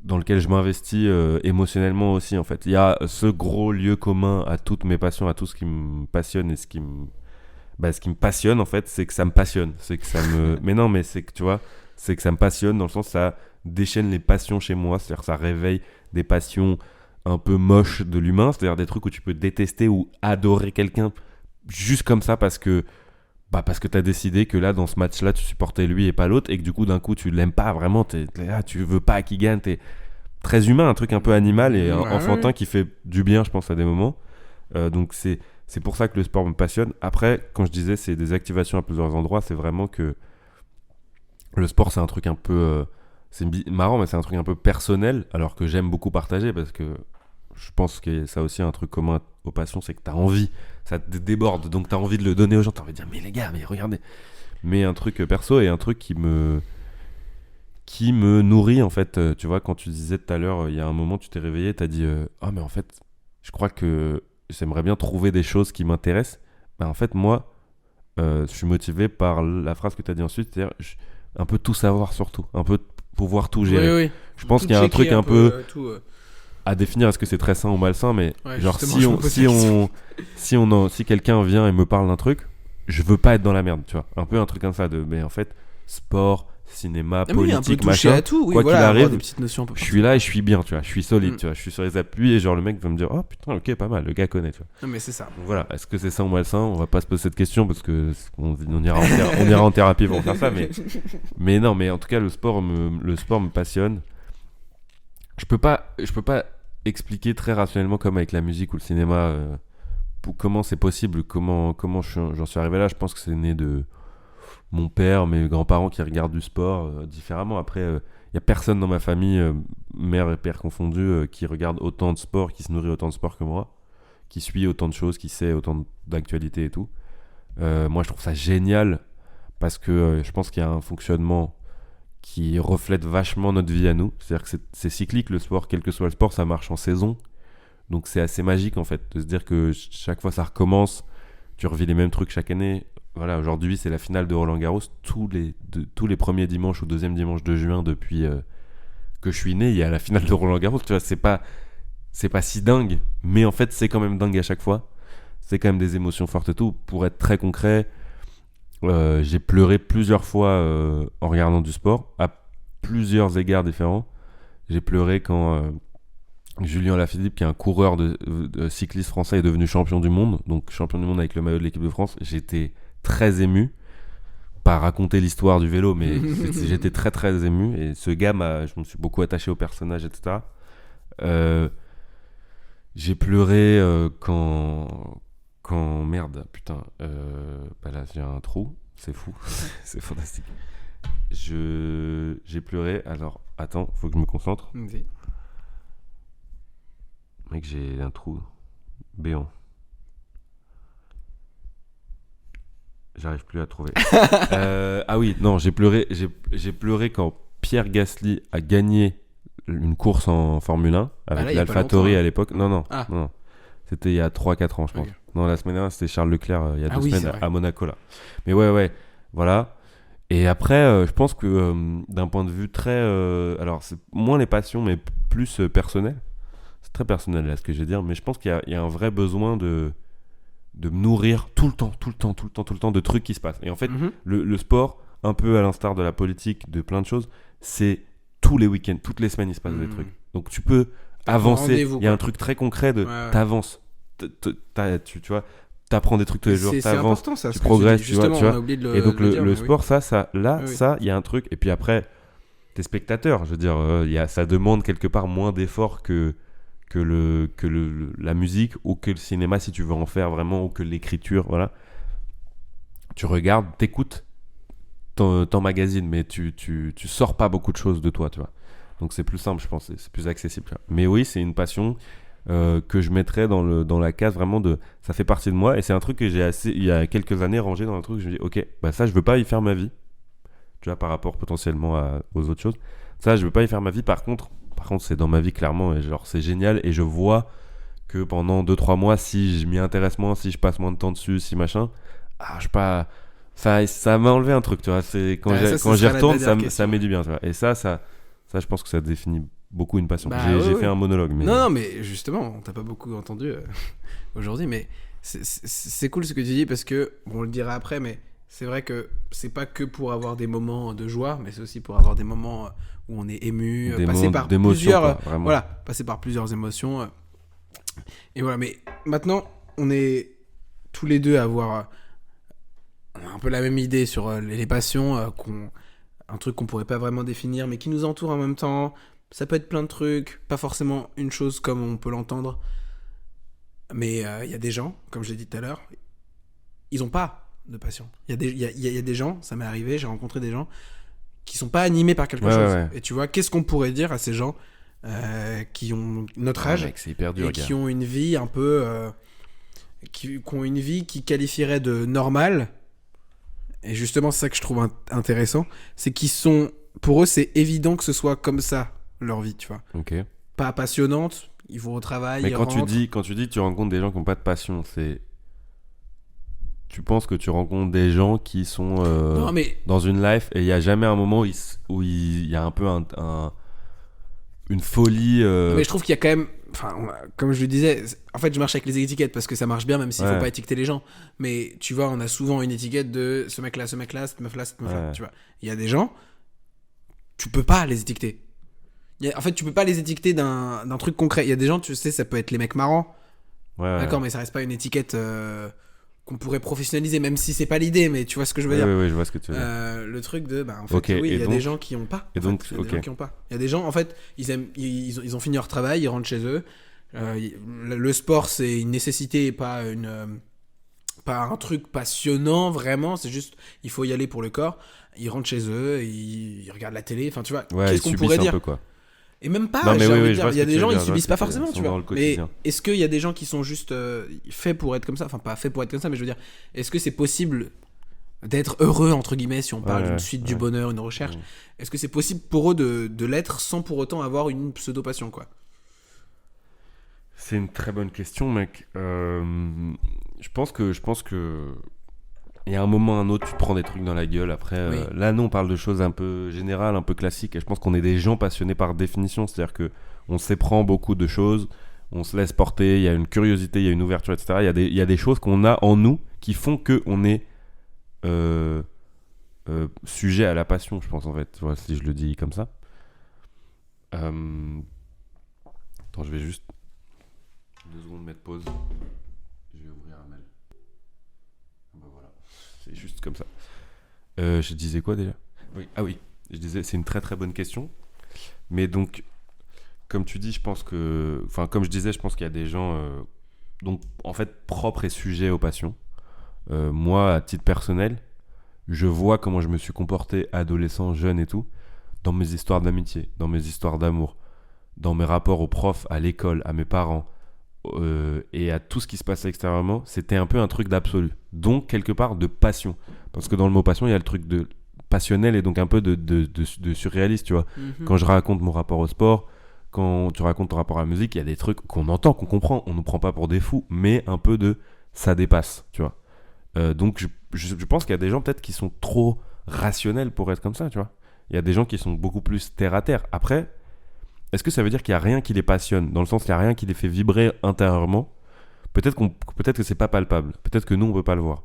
dans lequel je m'investis émotionnellement aussi en fait. Il y a ce gros lieu commun à toutes mes passions, à tout ce qui me passionne et ce qui me passionne en fait, c'est que ça me passionne, c'est que ça me mais non mais c'est que tu vois, c'est que ça me passionne dans le sens ça déchaîne les passions chez moi, c'est-à-dire que ça réveille des passions un peu moches de l'humain, c'est-à-dire des trucs où tu peux détester ou adorer quelqu'un juste comme ça parce que t'as décidé que là dans ce match-là tu supportais lui et pas l'autre et que du coup d'un coup tu l'aimes pas vraiment, t'es là, tu veux pas qu'il gagne, t'es très humain, un truc un peu animal et enfantin qui fait du bien je pense à des moments. Donc c'est pour ça que le sport me passionne. Après quand je disais c'est des activations à plusieurs endroits, c'est vraiment que le sport c'est un truc un peu marrant mais c'est un truc un peu personnel alors que j'aime beaucoup partager parce que je pense que ça aussi un truc commun aux passions, c'est que t'as envie, ça te déborde, donc t'as envie de le donner aux gens, t'as envie de dire mais les gars, mais regardez. Mais un truc perso et un truc qui me nourrit en fait. Tu vois, quand tu disais tout à l'heure, il y a un moment tu t'es réveillé, t'as dit ah mais en fait, je crois que j'aimerais bien trouver des choses qui m'intéressent. En fait moi, je suis motivé par la phrase que t'as dit ensuite, c'est-à-dire un peu tout savoir sur tout, un peu pouvoir tout gérer. Oui. Je pense Tout qu'il y a un truc un peu tout, à définir, est-ce que c'est très sain ou malsain, mais ouais, genre si quelqu'un vient et me parle d'un truc, je veux pas être dans la merde, tu vois, un peu un truc comme ça mais en fait sport, cinéma, politique, machin, à tout, oui, quoi voilà, qu'il arrive, des petites notions un peu je suis là et je suis bien, tu vois, je suis solide, tu vois, je suis sur les appuis et genre le mec va me dire oh putain ok pas mal, le gars connaît, tu vois. Non, mais c'est ça. Donc voilà, est-ce que c'est sain ou malsain, on va pas se poser cette question parce que on ira en thérapie pour faire ça, mais non, mais en tout cas le sport me passionne. Je peux pas expliquer très rationnellement comme avec la musique ou le cinéma comment c'est possible, comment j'en suis arrivé là. Je pense que c'est né de mon père, mes grands-parents qui regardent du sport différemment. Après, y a personne dans ma famille, mère et père confondus, qui regarde autant de sport, qui se nourrit autant de sport que moi, qui suit autant de choses, qui sait autant d'actualités et tout. Moi, je trouve ça génial parce que je pense qu'il y a un fonctionnement qui reflète vachement notre vie à nous. C'est-à-dire que c'est cyclique le sport, quel que soit le sport, ça marche en saison. Donc c'est assez magique en fait, de se dire que chaque fois ça recommence, tu revis les mêmes trucs chaque année. Voilà, aujourd'hui c'est la finale de Roland-Garros, tous les premiers dimanches ou deuxième dimanche de juin depuis que je suis né, il y a la finale de Roland-Garros. Tu vois, c'est pas si dingue, mais en fait c'est quand même dingue à chaque fois. C'est quand même des émotions fortes et tout. Pour être très concret, j'ai pleuré plusieurs fois en regardant du sport, à plusieurs égards différents. J'ai pleuré quand Julien Alaphilippe, qui est un coureur de cycliste français, est devenu champion du monde. Donc champion du monde avec le maillot de l'équipe de France. J'étais très ému. Pas raconter l'histoire du vélo, mais j'étais très très ému. Et ce gars, je me suis beaucoup attaché au personnage, etc. J'ai pleuré quand merde, putain, là j'ai un trou, c'est fou, c'est fantastique. J'ai pleuré, alors attends, faut que je me concentre. Okay. Mec, j'ai un trou béant. J'arrive plus à trouver. Ah oui, non, j'ai pleuré quand Pierre Gasly a gagné une course en Formule 1 avec l'AlphaTauri à l'époque. Non. C'était il y a 3-4 ans, je pense. Okay. Non, la semaine dernière, c'était Charles Leclerc, il y a 2 semaines à Monaco, là. Mais ouais, voilà. Et après, je pense que d'un point de vue très... alors, c'est moins les passions, mais plus personnel. C'est très personnel, là, ce que je vais dire. Mais je pense qu'il y a un vrai besoin de me nourrir tout le temps de trucs qui se passent. Et en fait, le sport, un peu à l'instar de la politique, de plein de choses, c'est tous les week-ends, toutes les semaines, il se passe des trucs. Donc, tu peux avancer. Il y a un truc très concret de t'avances. Tu vois, t'apprends des trucs tous les jours, t'avances, important, ça, tu progresses, tu vois. Et donc le dire, sport, ça, il y a un truc. Et puis après, t'es spectateur, je veux dire, ça demande quelque part moins d'efforts que la musique ou que le cinéma, si tu veux en faire vraiment, ou que l'écriture, voilà. Tu regardes, t'écoutes, t'emmagasines, mais tu sors pas beaucoup de choses de toi, tu vois. Donc c'est plus simple, je pense, c'est plus accessible. Mais oui, c'est une passion que je mettrais dans la case vraiment de... Ça fait partie de moi, et c'est un truc que j'ai il y a quelques années rangé dans un truc, je me dis, ok, ça je veux pas y faire ma vie, tu vois, par rapport potentiellement aux autres choses. Ça, je veux pas y faire ma vie, par contre c'est dans ma vie clairement, et genre c'est génial, et je vois que pendant 2-3 mois, si je m'y intéresse moins, si je passe moins de temps dessus, si machin, je sais pas, ça m'a enlevé un truc, tu vois. C'est quand j'y retourne, ça met du bien, tu vois. Et ça je pense que ça définit beaucoup une passion. J'ai fait un monologue, mais... Non, mais justement, on t'a pas beaucoup entendu aujourd'hui, mais c'est cool ce que tu dis, parce que, bon, on le dira après, mais c'est vrai que c'est pas que pour avoir des moments de joie, mais c'est aussi pour avoir des moments où on est ému, passer par plusieurs, quoi, voilà, passer par plusieurs émotions. Et voilà, mais maintenant, on est tous les deux à avoir un peu la même idée sur les passions, un truc qu'on pourrait pas vraiment définir, mais qui nous entoure en même temps. Ça peut être plein de trucs, pas forcément une chose comme on peut l'entendre. Mais il y a des gens, comme je l'ai dit tout à l'heure, ils ont pas de passion. Il y a des gens, ça m'est arrivé, j'ai rencontré des gens qui sont pas animés par quelque chose. Ouais. Et tu vois, qu'est-ce qu'on pourrait dire à ces gens qui ont notre âge, mec, c'est hyper dur, et qui ont une vie un peu... qui ont une vie qui qualifierait de normale. Et justement, c'est ça que je trouve intéressant. C'est qu'ils sont... Pour eux, c'est évident que ce soit comme ça, leur vie, tu vois. Ok. Pas passionnante, ils vont au travail, Mais ils quand rentrent. tu dis que tu rencontres des gens qui n'ont pas de passion, c'est... Tu penses que tu rencontres des gens qui sont Non, mais... dans une life et il n'y a jamais un moment où il y a un peu une folie... Mais je trouve qu'il y a quand même... Enfin, comme je le disais, en fait, je marche avec les étiquettes parce que ça marche bien, même s'il faut pas étiqueter les gens. Mais tu vois, on a souvent une étiquette de ce mec-là, cette meuf-là, cette meuf-là. Tu vois, il y a des gens, tu peux pas les étiqueter. En fait, tu peux pas les étiqueter d'un truc concret. Il y a des gens, tu sais, ça peut être les mecs marrants. D'accord, mais ça reste pas une étiquette qu'on pourrait professionnaliser, même si c'est pas l'idée, mais tu vois ce que je veux dire. Oui, je vois ce que tu veux dire. Le truc de, en fait, oui, il y a des gens qui ont pas. Il y a des gens qui ont pas. Il y a des gens, en fait, ils ont fini leur travail, ils rentrent chez eux. Le sport, c'est une nécessité et pas un truc passionnant, vraiment. C'est juste, il faut y aller pour le corps. Ils rentrent chez eux, ils regardent la télé. Enfin, tu vois, qu'est-ce qu'on pourrait dire, quoi. Et même pas, non, mais il y a des gens, ils subissent pas forcément, tu vois. Mais quotidien. est-ce qu'il y a des gens qui sont juste faits pour être comme ça? Enfin, pas faits pour être comme ça, mais je veux dire, est-ce que c'est possible d'être heureux, entre guillemets, si on parle d'une suite du bonheur, une recherche? Est-ce que c'est possible pour eux de l'être sans pour autant avoir une pseudo-passion, quoi? C'est une très bonne question, mec. Je pense que il y a un moment ou un autre, tu te prends des trucs dans la gueule. Après, là, nous, on parle de choses un peu générales, un peu classiques. Et je pense qu'on est des gens passionnés par définition. C'est-à-dire qu'on s'éprend beaucoup de choses, on se laisse porter, il y a une curiosité, il y a une ouverture, etc. Il y a des choses qu'on a en nous qui font qu'on est sujet à la passion, je pense, en fait. Voilà, si je le dis comme ça. Attends, je vais juste 2 secondes mettre pause. Je vais ouvrir un mail. Ben voilà. C'est juste comme ça. Je disais quoi déjà ? Oui, je disais, c'est une très très bonne question. Mais donc, comme tu dis, je pense que... Enfin, comme je disais, je pense qu'il y a des gens... donc, en fait, propres et sujets aux passions. Moi, à titre personnel, je vois comment je me suis comporté adolescent, jeune et tout, dans mes histoires d'amitié, dans mes histoires d'amour, dans mes rapports aux profs, à l'école, à mes parents, et à tout ce qui se passait extérieurement. C'était un peu un truc d'absolu. Donc, quelque part, de passion. Parce que dans le mot passion, il y a le truc de passionnel et donc un peu de surréaliste, tu vois. Quand je raconte mon rapport au sport, quand tu racontes ton rapport à la musique, il y a des trucs qu'on entend, qu'on comprend. On ne nous prend pas pour des fous, mais un peu de... Ça dépasse, tu vois. Donc, je pense qu'il y a des gens peut-être qui sont trop rationnels pour être comme ça, tu vois. Il y a des gens qui sont beaucoup plus terre à terre. Après, est-ce que ça veut dire qu'il n'y a rien qui les passionne ? Dans le sens qu'il n'y a rien qui les fait vibrer intérieurement ? Peut-être que c'est pas palpable. Peut-être que nous, on ne peut pas le voir.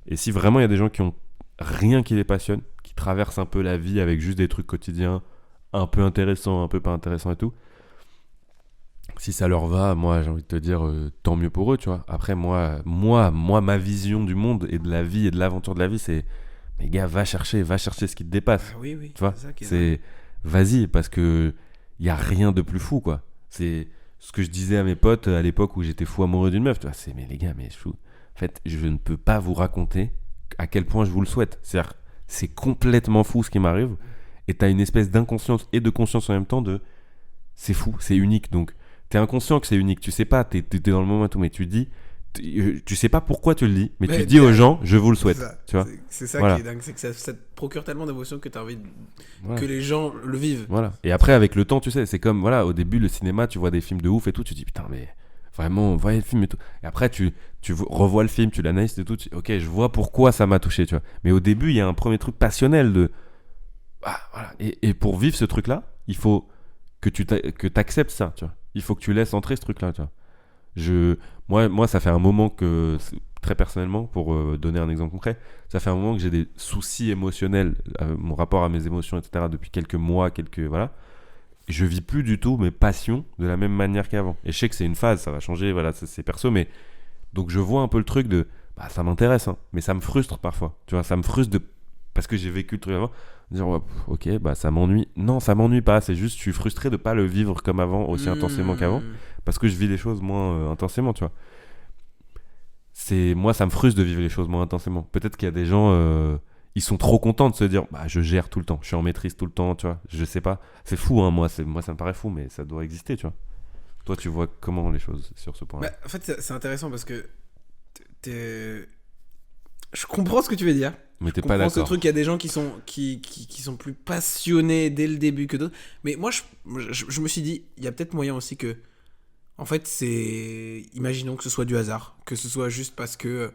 Et si vraiment il y a des gens qui ont rien qui les passionne, qui traversent un peu la vie avec juste des trucs quotidiens, un peu intéressants, un peu pas intéressants et tout, si ça leur va, moi j'ai envie de te dire tant mieux pour eux, tu vois. Après moi, ma vision du monde et de la vie et de l'aventure de la vie, c'est mais gars, va chercher ce qui te dépasse. Oui, tu vois, c'est vas-y, parce que y a rien de plus fou, quoi. C'est ce que je disais à mes potes à l'époque où j'étais fou amoureux d'une meuf, tu vois. C'est mais les gars, mais en fait, je ne peux pas vous raconter à quel point je vous le souhaite. C'est-à-dire, c'est complètement fou ce qui m'arrive, et t'as une espèce d'inconscience et de conscience en même temps de c'est fou, c'est unique. Donc t'es inconscient que c'est unique, tu sais pas, t'es dans le moment et tout, mais tu dis, tu sais pas pourquoi tu le dis, mais tu dis aux gens, je vous le souhaite. Tu vois, c'est ça voilà. qui est dingue, c'est que ça te procure tellement d'émotions que t'as envie que les gens le vivent. Voilà. Et après, avec le temps, tu sais, c'est comme, voilà, au début, le cinéma, tu vois des films de ouf et tout, tu dis, putain, mais vraiment, voyez le film et tout. Et après, tu revois le film, tu l'analyses et tout, ok, je vois pourquoi ça m'a touché, tu vois. Mais au début, il y a un premier truc passionnel de... Ah, voilà. Et pour vivre ce truc-là, il faut que t'acceptes ça, tu vois. Il faut que tu laisses entrer ce truc-là, tu vois. Moi, ça fait un moment que très personnellement, pour donner un exemple concret, ça fait un moment que j'ai des soucis émotionnels, mon rapport à mes émotions, etc., depuis quelques mois, voilà. Et je vis plus du tout mes passions de la même manière qu'avant. Et je sais que c'est une phase, ça va changer, voilà, c'est perso, mais donc je vois un peu le truc de, bah ça m'intéresse, hein, mais ça me frustre parfois, tu vois, ça me frustre parce que j'ai vécu le truc avant, de dire, ouais, ok, bah ça m'ennuie. Non, ça m'ennuie pas, c'est juste, je suis frustré de pas le vivre comme avant, aussi intensément qu'avant, parce que je vis les choses moins intensément, tu vois. Moi, ça me frustre de vivre les choses moins intensément. Peut-être qu'il y a des gens, ils sont trop contents de se dire, bah je gère tout le temps, je suis en maîtrise tout le temps, tu vois, je sais pas. C'est fou, hein, moi ça me paraît fou, mais ça doit exister, tu vois. Toi, tu vois comment les choses sur ce point-là? Bah, en fait, c'est intéressant parce que je comprends ce que tu veux dire. Mais t'es Je pas comprends ce d'accord. truc, il y a des gens qui sont plus passionnés dès le début que d'autres. Mais moi, je me suis dit, il y a peut-être moyen aussi que. En fait, c'est. Imaginons que ce soit du hasard. Que ce soit juste parce que.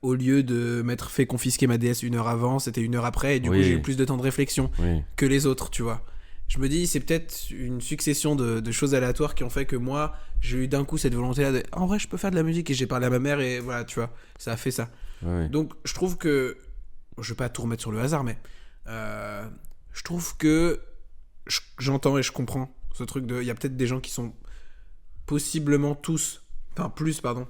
Au lieu de m'être fait confisquer ma DS 1 heure avant, c'était 1 heure après. Et du coup, j'ai eu plus de temps de réflexion que les autres, tu vois. Je me dis, c'est peut-être une succession de choses aléatoires qui ont fait que moi, j'ai eu d'un coup cette volonté-là de. En vrai, je peux faire de la musique. Et j'ai parlé à ma mère et voilà, tu vois. Ça a fait ça. Donc, je trouve que. Je vais pas tout remettre sur le hasard, mais. Je trouve que. J'entends et je comprends ce truc de. Il y a peut-être des gens qui sont possiblement tous. Enfin, plus, pardon.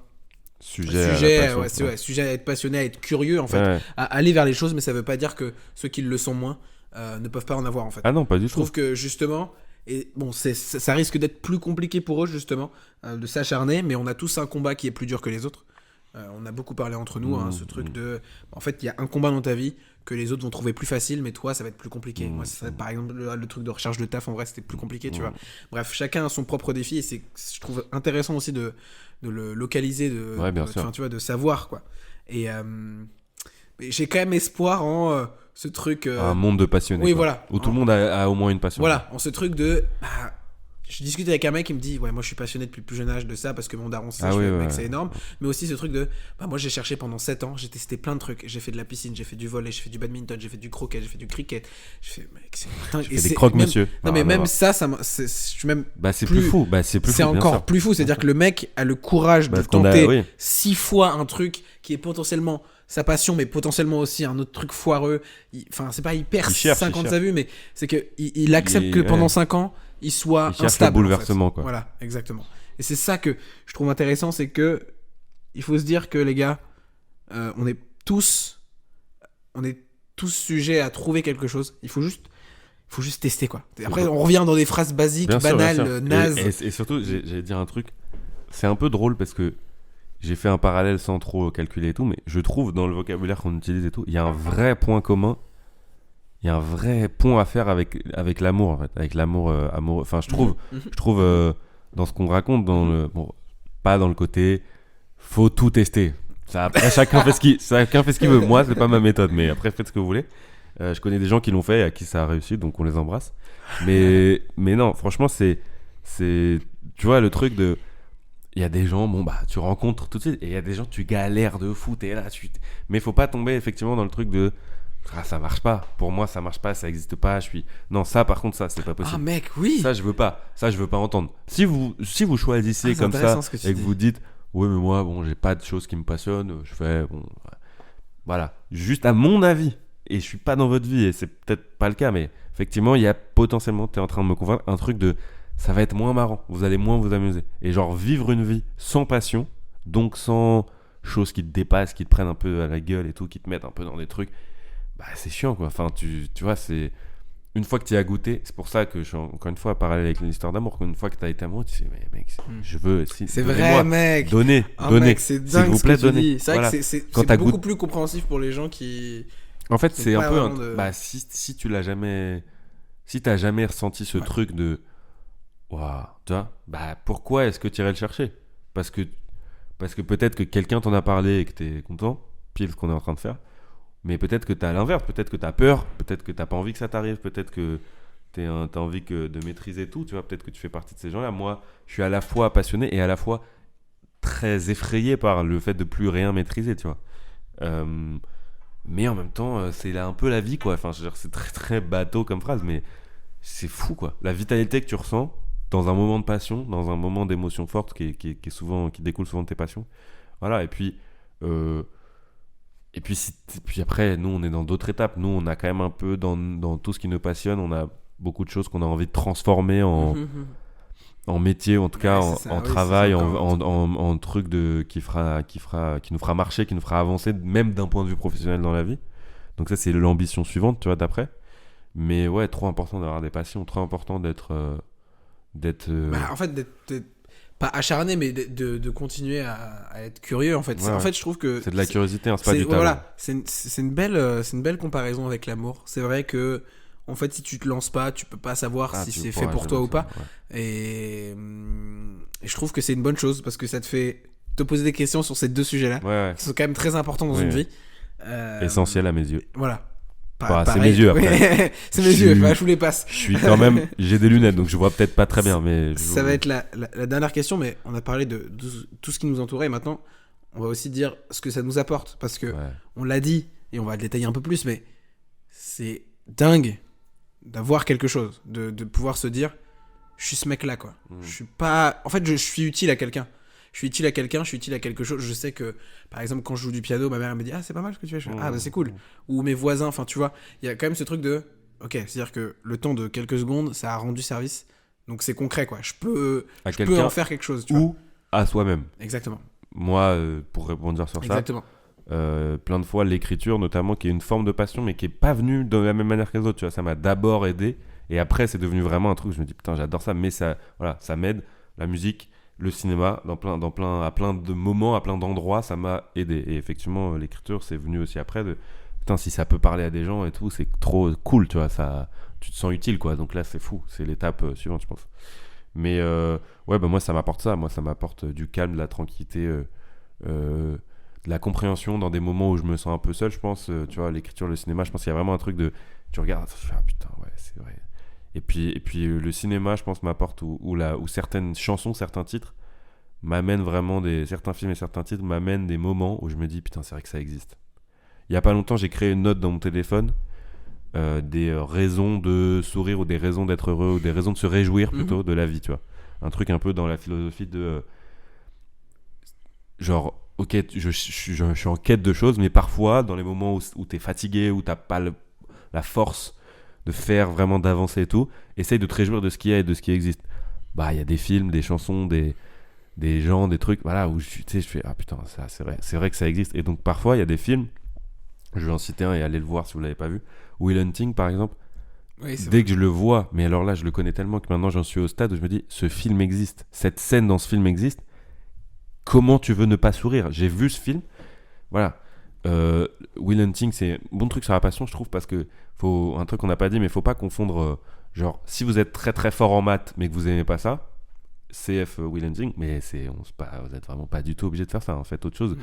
Sujet à être passionné, à être curieux, en fait. À aller vers les choses, mais ça veut pas dire que ceux qui le sont moins ne peuvent pas en avoir, en fait. Ah non, pas du tout. Je trouve que, justement. Et bon, ça risque d'être plus compliqué pour eux, justement, de s'acharner, mais on a tous un combat qui est plus dur que les autres. On a beaucoup parlé entre nous, ce truc de... En fait, il y a un combat dans ta vie que les autres vont trouver plus facile, mais toi, ça va être plus compliqué. Moi, par exemple, le truc de recherche de taf, en vrai, c'était plus compliqué, tu vois. Bref, chacun a son propre défi, et je trouve intéressant aussi de le localiser, tu vois, de savoir, quoi. Et j'ai quand même espoir en ce truc... un monde de passionnés. Oui, quoi. voilà. Où tout le monde a au moins une passion. Voilà, en ce truc de... je discute avec un mec qui me dit, ouais, moi je suis passionné depuis le plus jeune âge de ça parce que mon daron, mec, c'est énorme. Mais aussi ce truc de, moi j'ai cherché pendant 7 ans, j'ai testé plein de trucs. J'ai fait de la piscine, j'ai fait du volley, j'ai fait du badminton, j'ai fait du croquet, j'ai fait du cricket. J'ai fait, mec, c'est des croque-monsieur. Non, mais même ça, je suis même. Bah, c'est plus fou. Bah, c'est plus c'est fou, bien encore sûr. plus fou. C'est-à-dire que le mec a le courage de tenter 6 fois un truc qui est potentiellement sa passion, mais potentiellement aussi un autre truc foireux. Enfin, c'est pas hyper 50 de sa vue, mais c'est qu'il accepte que pendant 5 ans, il soit instable. Le bouleversement, quoi. Voilà, exactement. Et c'est ça que je trouve intéressant, c'est que il faut se dire que les gars, on est tous sujets à trouver quelque chose. Il faut juste tester, quoi. Après, on revient dans des phrases basiques, banales, nazes. Et surtout, j'allais dire un truc. C'est un peu drôle parce que j'ai fait un parallèle sans trop calculer et tout, mais je trouve dans le vocabulaire qu'on utilise et tout, il y a un vrai point commun. Il y a un vrai pont à faire avec l'amour, en fait, avec l'amour amoureux. Enfin, je trouve dans ce qu'on raconte, pas dans le côté faut tout tester. Ça, après, chacun fait ce qu'il veut. Moi, c'est pas ma méthode, mais après, faites ce que vous voulez. Je connais des gens qui l'ont fait et à qui ça a réussi, donc on les embrasse. Mais non, franchement, c'est tu vois, le truc de... Il y a des gens, tu rencontres tout de suite, et il y a des gens, tu galères de fou, t'es là, mais faut pas tomber effectivement dans le truc de... ça marche pas, pour moi ça marche pas, ça existe pas, non, ça par contre, ça c'est pas possible. Ah mec, oui, ça je veux pas entendre. Si vous choisissez comme ça et que vous dites ouais, mais moi j'ai pas de choses qui me passionnent, je fais voilà, juste à mon avis, et je suis pas dans votre vie et c'est peut-être pas le cas, mais effectivement il y a potentiellement, t'es en train de me convaincre, un truc de ça va être moins marrant, vous allez moins vous amuser, et genre vivre une vie sans passion, donc sans choses qui te dépassent, qui te prennent un peu à la gueule et tout, qui te mettent un peu dans des trucs, c'est chiant, quoi. Enfin, tu vois, c'est... Une fois que tu y as goûté, c'est pour ça que, encore une fois, parallèle avec l'histoire d'amour, une fois que tu as été amoureux, tu sais, mais mec, je veux... c'est vrai, mec. Donnez. Mec, c'est dingue, s'il vous plaît, donnez. C'est vrai voilà. que c'est beaucoup plus compréhensif pour les gens qui... En fait, c'est un peu... si tu l'as jamais... Si t'as jamais ressenti ce truc de... Waouh, tu vois, pourquoi est-ce que tu irais le chercher ? Parce que peut-être que quelqu'un t'en a parlé et que t'es content, pile ce qu'on est en train de faire. Mais peut-être que t'as l'inverse, peut-être que t'as peur, peut-être que t'as pas envie que ça t'arrive, peut-être que t'as envie de maîtriser tout, tu vois, peut-être que tu fais partie de ces gens-là. Moi, je suis à la fois passionné et à la fois très effrayé par le fait de plus rien maîtriser, tu vois. Mais en même temps, c'est là un peu la vie, quoi. Enfin, je veux dire, c'est très très bateau comme phrase, mais c'est fou, quoi. La vitalité que tu ressens dans un moment de passion, dans un moment d'émotion forte qui découle souvent de tes passions. Voilà, et puis Et puis, puis après, nous, on est dans d'autres étapes. Nous, on a quand même un peu dans tout ce qui nous passionne, on a beaucoup de choses qu'on a envie de transformer en métier, en tout cas en travail, en truc qui nous fera marcher, qui nous fera avancer, même d'un point de vue professionnel dans la vie. Donc ça, c'est l'ambition suivante, tu vois, d'après. Mais ouais, trop important d'avoir des passions, trop important d'être... En fait, d'être pas acharné, mais de continuer à être curieux, en fait. Ouais, en fait, je trouve que... C'est de la curiosité, hein, c'est pas du talent. Voilà, c'est une belle comparaison avec l'amour. C'est vrai que, en fait, si tu te lances pas, tu peux pas savoir si c'est fait pour toi ou pas. Ouais. Et je trouve que c'est une bonne chose, parce que ça te fait te poser des questions sur ces deux sujets-là, qui sont quand même très importants dans une vie. Essentiel à mes yeux. Voilà. C'est mes yeux après. C'est mes yeux, je vous les passe. Je suis quand même, j'ai des lunettes donc je vois peut-être pas très bien, mais ça va être la dernière question, mais on a parlé de tout ce qui nous entourait et maintenant on va aussi dire ce que ça nous apporte, parce que on l'a dit et on va le détailler un peu plus, mais c'est dingue d'avoir quelque chose, de pouvoir se dire je suis ce mec là quoi. Je suis pas, en fait je suis utile à quelqu'un. Je suis utile à quelqu'un, je suis utile à quelque chose. Je sais que, par exemple, quand je joue du piano, ma mère elle me dit c'est pas mal ce que tu fais. Je fais, bah c'est cool. Ou mes voisins, enfin tu vois, il y a quand même ce truc de ok, c'est-à-dire que le temps de quelques secondes, ça a rendu service. Donc c'est concret quoi. Je peux en faire quelque chose. Tu vois. À soi-même. Exactement. Moi, pour rebondir sur ça, plein de fois l'écriture notamment, qui est une forme de passion, mais qui est pas venue de la même manière que les autres. Tu vois, ça m'a d'abord aidé, et après c'est devenu vraiment un truc. Je me dis putain, j'adore ça, mais ça m'aide. La musique. Le cinéma, à plein de moments, à plein d'endroits, ça m'a aidé. Et effectivement, l'écriture, c'est venu aussi après de... Putain, si ça peut parler à des gens et tout, c'est trop cool, tu vois. Tu te sens utile, quoi. Donc là, c'est fou. C'est l'étape suivante, je pense. Mais moi, ça m'apporte ça. Moi, ça m'apporte du calme, de la tranquillité, de la compréhension dans des moments où je me sens un peu seul, je pense. Tu vois, l'écriture, le cinéma, je pense qu'il y a vraiment un truc de... Tu regardes, tu fais, putain, ouais, c'est vrai. Et puis le cinéma, je pense, m'apporte où certaines chansons, certains titres m'amènent vraiment certains films et certains titres m'amènent des moments où je me dis putain, c'est vrai que ça existe. Il y a pas longtemps, j'ai créé une note dans mon téléphone, des raisons de sourire ou des raisons d'être heureux ou des raisons de se réjouir plutôt de la vie, tu vois. Un truc un peu dans la philosophie de genre ok, je suis en quête de choses, mais parfois dans les moments où t'es fatigué, où t'as pas la force de faire vraiment, d'avancer et tout, essaye de te réjouir de ce qu'il y a et de ce qui existe. Bah, il y a des films, des chansons, des gens, des trucs, voilà, où je fais ah putain, ça c'est vrai que ça existe. Et donc parfois il y a des films, je vais en citer un et allez le voir si vous l'avez pas vu, Will Hunting par exemple. Dès que je le vois, mais alors là je le connais tellement que maintenant j'en suis au stade où je me dis ce film existe, cette scène dans ce film existe, comment tu veux ne pas sourire? J'ai vu ce film, voilà. Will Hunting, c'est un bon truc sur la passion, je trouve, parce que un truc qu'on n'a pas dit, mais faut pas confondre genre si vous êtes très très fort en maths mais que vous aimez pas ça, CF Will Hunting, mais vous êtes vraiment pas du tout obligé de faire ça, en fait, autre chose.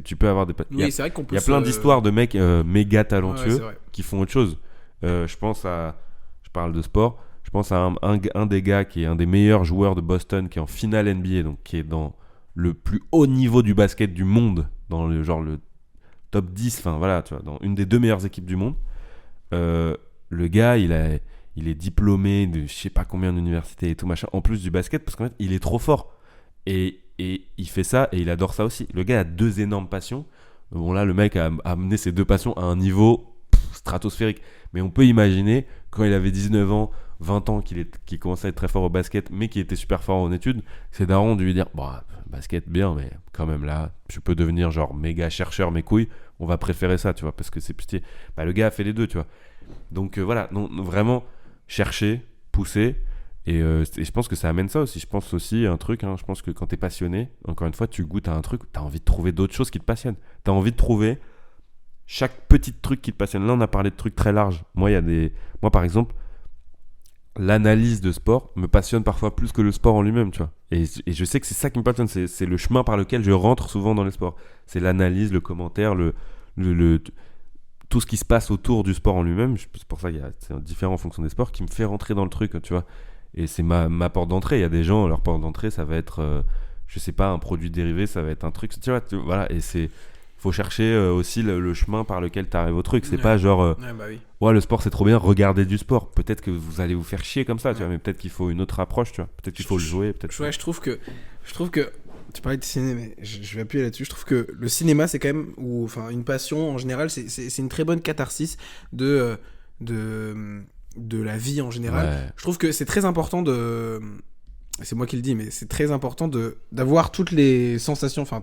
Tu peux avoir c'est vrai qu'on peut il y a plein d'histoires de mecs méga talentueux qui font autre chose. Je parle de sport, je pense à un des gars qui est un des meilleurs joueurs de Boston, qui est en finale NBA, donc qui est dans le plus haut niveau du basket du monde, dans le top 10, enfin voilà, tu vois, dans une des 2 meilleures équipes du monde. Le gars, il est diplômé de je sais pas combien d'universités et tout machin, en plus du basket, parce qu'en fait, il est trop fort. Et il fait ça et il adore ça aussi. Le gars a 2 énormes passions. Bon, là, le mec a amené ses 2 passions à un niveau stratosphérique. Mais on peut imaginer, quand il avait 19 ans, 20 ans, qu'il commençait à être très fort au basket, mais qu'il était super fort en études, ses darons ont dû lui dire basket bien, mais quand même là, je peux devenir genre méga chercheur, mes couilles, on va préférer ça, tu vois, parce que c'est plus... le gars a fait les 2, tu vois. Donc voilà, non, vraiment chercher, pousser, et je pense que ça amène ça aussi. Je pense aussi un truc, je pense que quand t'es passionné, encore une fois, tu goûtes à un truc, t'as envie de trouver d'autres choses qui te passionnent. T'as envie de trouver chaque petit truc qui te passionne. Là, on a parlé de trucs très larges. Moi, par exemple, l'analyse de sport me passionne parfois plus que le sport en lui-même, tu vois. Et je sais que c'est ça qui me passionne, c'est le chemin par lequel je rentre souvent dans les sports. C'est l'analyse, le commentaire, tout ce qui se passe autour du sport en lui-même. C'est pour ça qu'il y a différent en fonction des sports qui me fait rentrer dans le truc, tu vois. Et c'est ma porte d'entrée. Il y a des gens, leur porte d'entrée, ça va être, je sais pas, un produit dérivé, ça va être un truc, tu vois, voilà. Et faut chercher aussi le chemin par lequel tu arrives au truc. C'est pas genre le sport c'est trop bien, regardez du sport. Peut-être que vous allez vous faire chier comme ça, tu vois, mais peut-être qu'il faut une autre approche, tu vois. Peut-être qu'il faut le jouer, peut-être. Je trouve que tu parlais de cinéma, mais je vais appuyer là-dessus. Je trouve que le cinéma, c'est quand même, ou enfin une passion en général, c'est une très bonne catharsis de la vie en général. Ouais. Je trouve que c'est très important de... C'est moi qui le dis, mais c'est très important d'avoir toutes les sensations, enfin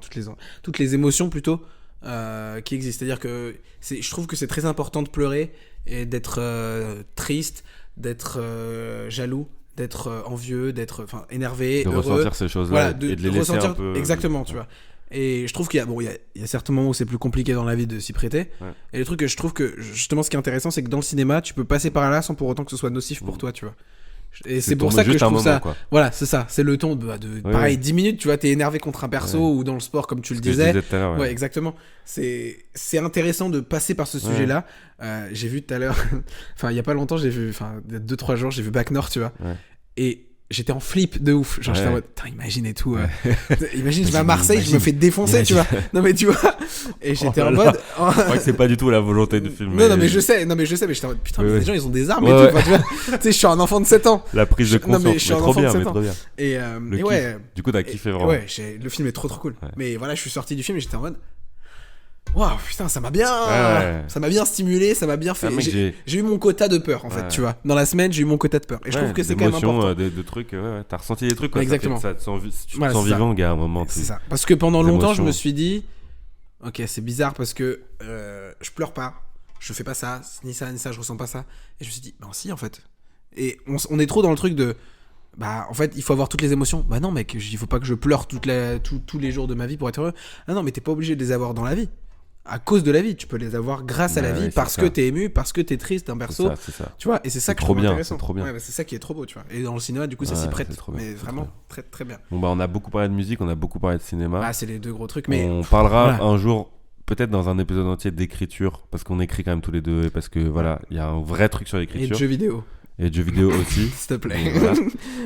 toutes les émotions plutôt, qui existent. C'est-à-dire que je trouve que c'est très important de pleurer et d'être triste, d'être jaloux, d'être envieux, d'être énervé, De heureux. ressentir ces choses-là Voilà, et de les laisser ressentir un peu. exactement, tu vois. Et je trouve qu'il y a certains moments où c'est plus compliqué dans la vie de s'y prêter. Ouais. Et le truc que je trouve que justement ce qui est intéressant, c'est que dans le cinéma, tu peux passer par là sans pour autant que ce soit nocif pour toi, tu vois. Et c'est pour ça que je trouve ça. Quoi. Voilà, c'est ça. C'est le ton pareil, Ouais. 10 minutes, tu vois, t'es énervé contre un perso ou dans le sport, comme tu le Ce que je disais. tout à l'heure, Ouais, exactement. C'est intéressant de passer par ce sujet-là. J'ai vu tout à l'heure, enfin, il y a pas longtemps, il y a 2-3 jours, j'ai vu Bac Nord, tu vois. Ouais. Et j'étais en flip de ouf. Genre, j'étais en Ouais. mode, putain, imagine et tout. Imagine, je vais à Marseille, je me Imagine. fais défoncer, tu vois. Non, mais tu vois. Et j'étais en mode. Je crois que c'est pas du tout la volonté du film. Non, mais je sais, mais j'étais en mode, putain, mais Ouais. les gens, ils ont des armes Ouais, et tout. ouais. Enfin, tu vois, tu sais, je suis un enfant de 7 ans. La prise de Non, mais conscience. je suis un trop enfant de bien, 7 mais ans. trop bien. Et, Le et kiff. ouais. Du coup, t'as kiffé vraiment. Ouais, le film est trop cool. Ouais. Mais voilà, je suis sorti du film et j'étais en mode. Waouh, putain, ça m'a bien. Ouais. Ça m'a bien stimulé, ça m'a bien fait. Ah, mec, J'ai eu mon quota de peur, en fait, Ouais. tu vois. Dans la semaine, j'ai eu mon quota de peur. Et je trouve que c'est quand même important. de trucs, ouais. T'as ressenti des trucs, quoi. Exactement. Ça te sent, si tu te Voilà, sens c'est ça. vivant, gars, à un moment. C'est ça. Parce que pendant des longtemps, je émotions. me suis dit, ok, c'est bizarre parce que je pleure pas, je fais pas ça, ni ça, je ressens pas ça. Et je me suis dit, ben si, en fait. Et on est trop dans le truc de, bah, en fait, il faut avoir toutes les émotions. Bah non, mec, il faut pas que je pleure tous les jours de ma vie pour être heureux. Ah non, mais t'es pas obligé de les avoir dans la vie. À cause de la vie, tu peux les avoir grâce à la Ouais, vie c'est parce ça. que t'es ému, parce que t'es triste d'un perso. C'est ça. Tu vois, et c'est ça C'est que je trop trouve bien, intéressant. c'est trop bien. Ouais, bah, c'est ça qui est trop beau, tu vois. Et dans le cinéma, du coup, ça Ouais, s'y prête. c'est trop bien, Mais c'est vraiment, trop très très bien. Bon, bah, on a beaucoup parlé de musique, on a beaucoup parlé de cinéma. Ah, c'est les deux gros trucs, mais On parlera voilà. un jour, peut-être dans un épisode entier, d'écriture, parce qu'on écrit quand même tous les deux, et parce que voilà, il y a un vrai truc sur et de l'écriture. jeux vidéo, Et de jeux vidéo aussi. s'il te plaît. Donc, voilà.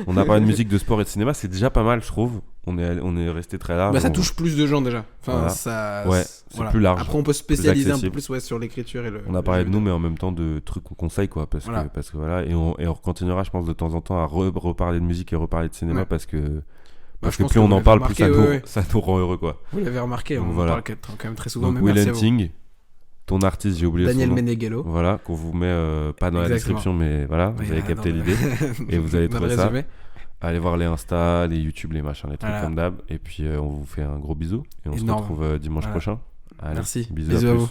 On a parlé de musique, de sport et de cinéma, c'est déjà pas mal, je trouve. On est resté très large. Bah, ça On- touche plus de gens déjà. Enfin, Voilà. ça. Ouais, c'est plus large, Après, on peut se spécialiser un peu accessible. plus ouais, sur l'écriture et le. On a parlé de nous, mais en même temps de trucs qu'on conseille, quoi. Parce Voilà. que voilà, et on continuera, je pense, de temps en temps à reparler de musique et reparler de cinéma Ouais. parce que Bah, je plus pense que on vous en l'avez parle, plus remarqué, ouais. ça nous rend heureux, quoi. Vous l'avez remarqué, Donc on voilà. en parle quand même très souvent. Donc, Mais Will merci à vous. Hunting, ton artiste, j'ai oublié Daniel son nom. Meneghello. Voilà, qu'on vous met pas dans la Exactement. description, mais voilà, vous Oui, avez là, capté dans le- l'idée. Et vous allez dans le trouver ça. résumé. Allez voir les Insta, les YouTube, les machins, les trucs Voilà. comme d'hab. Et puis on vous fait un gros bisou. Et on Énorme. se retrouve dimanche Voilà. prochain. Allez, Merci. Bisous, Bisous à à plus. vous.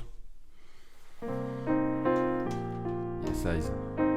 Yes, eyes.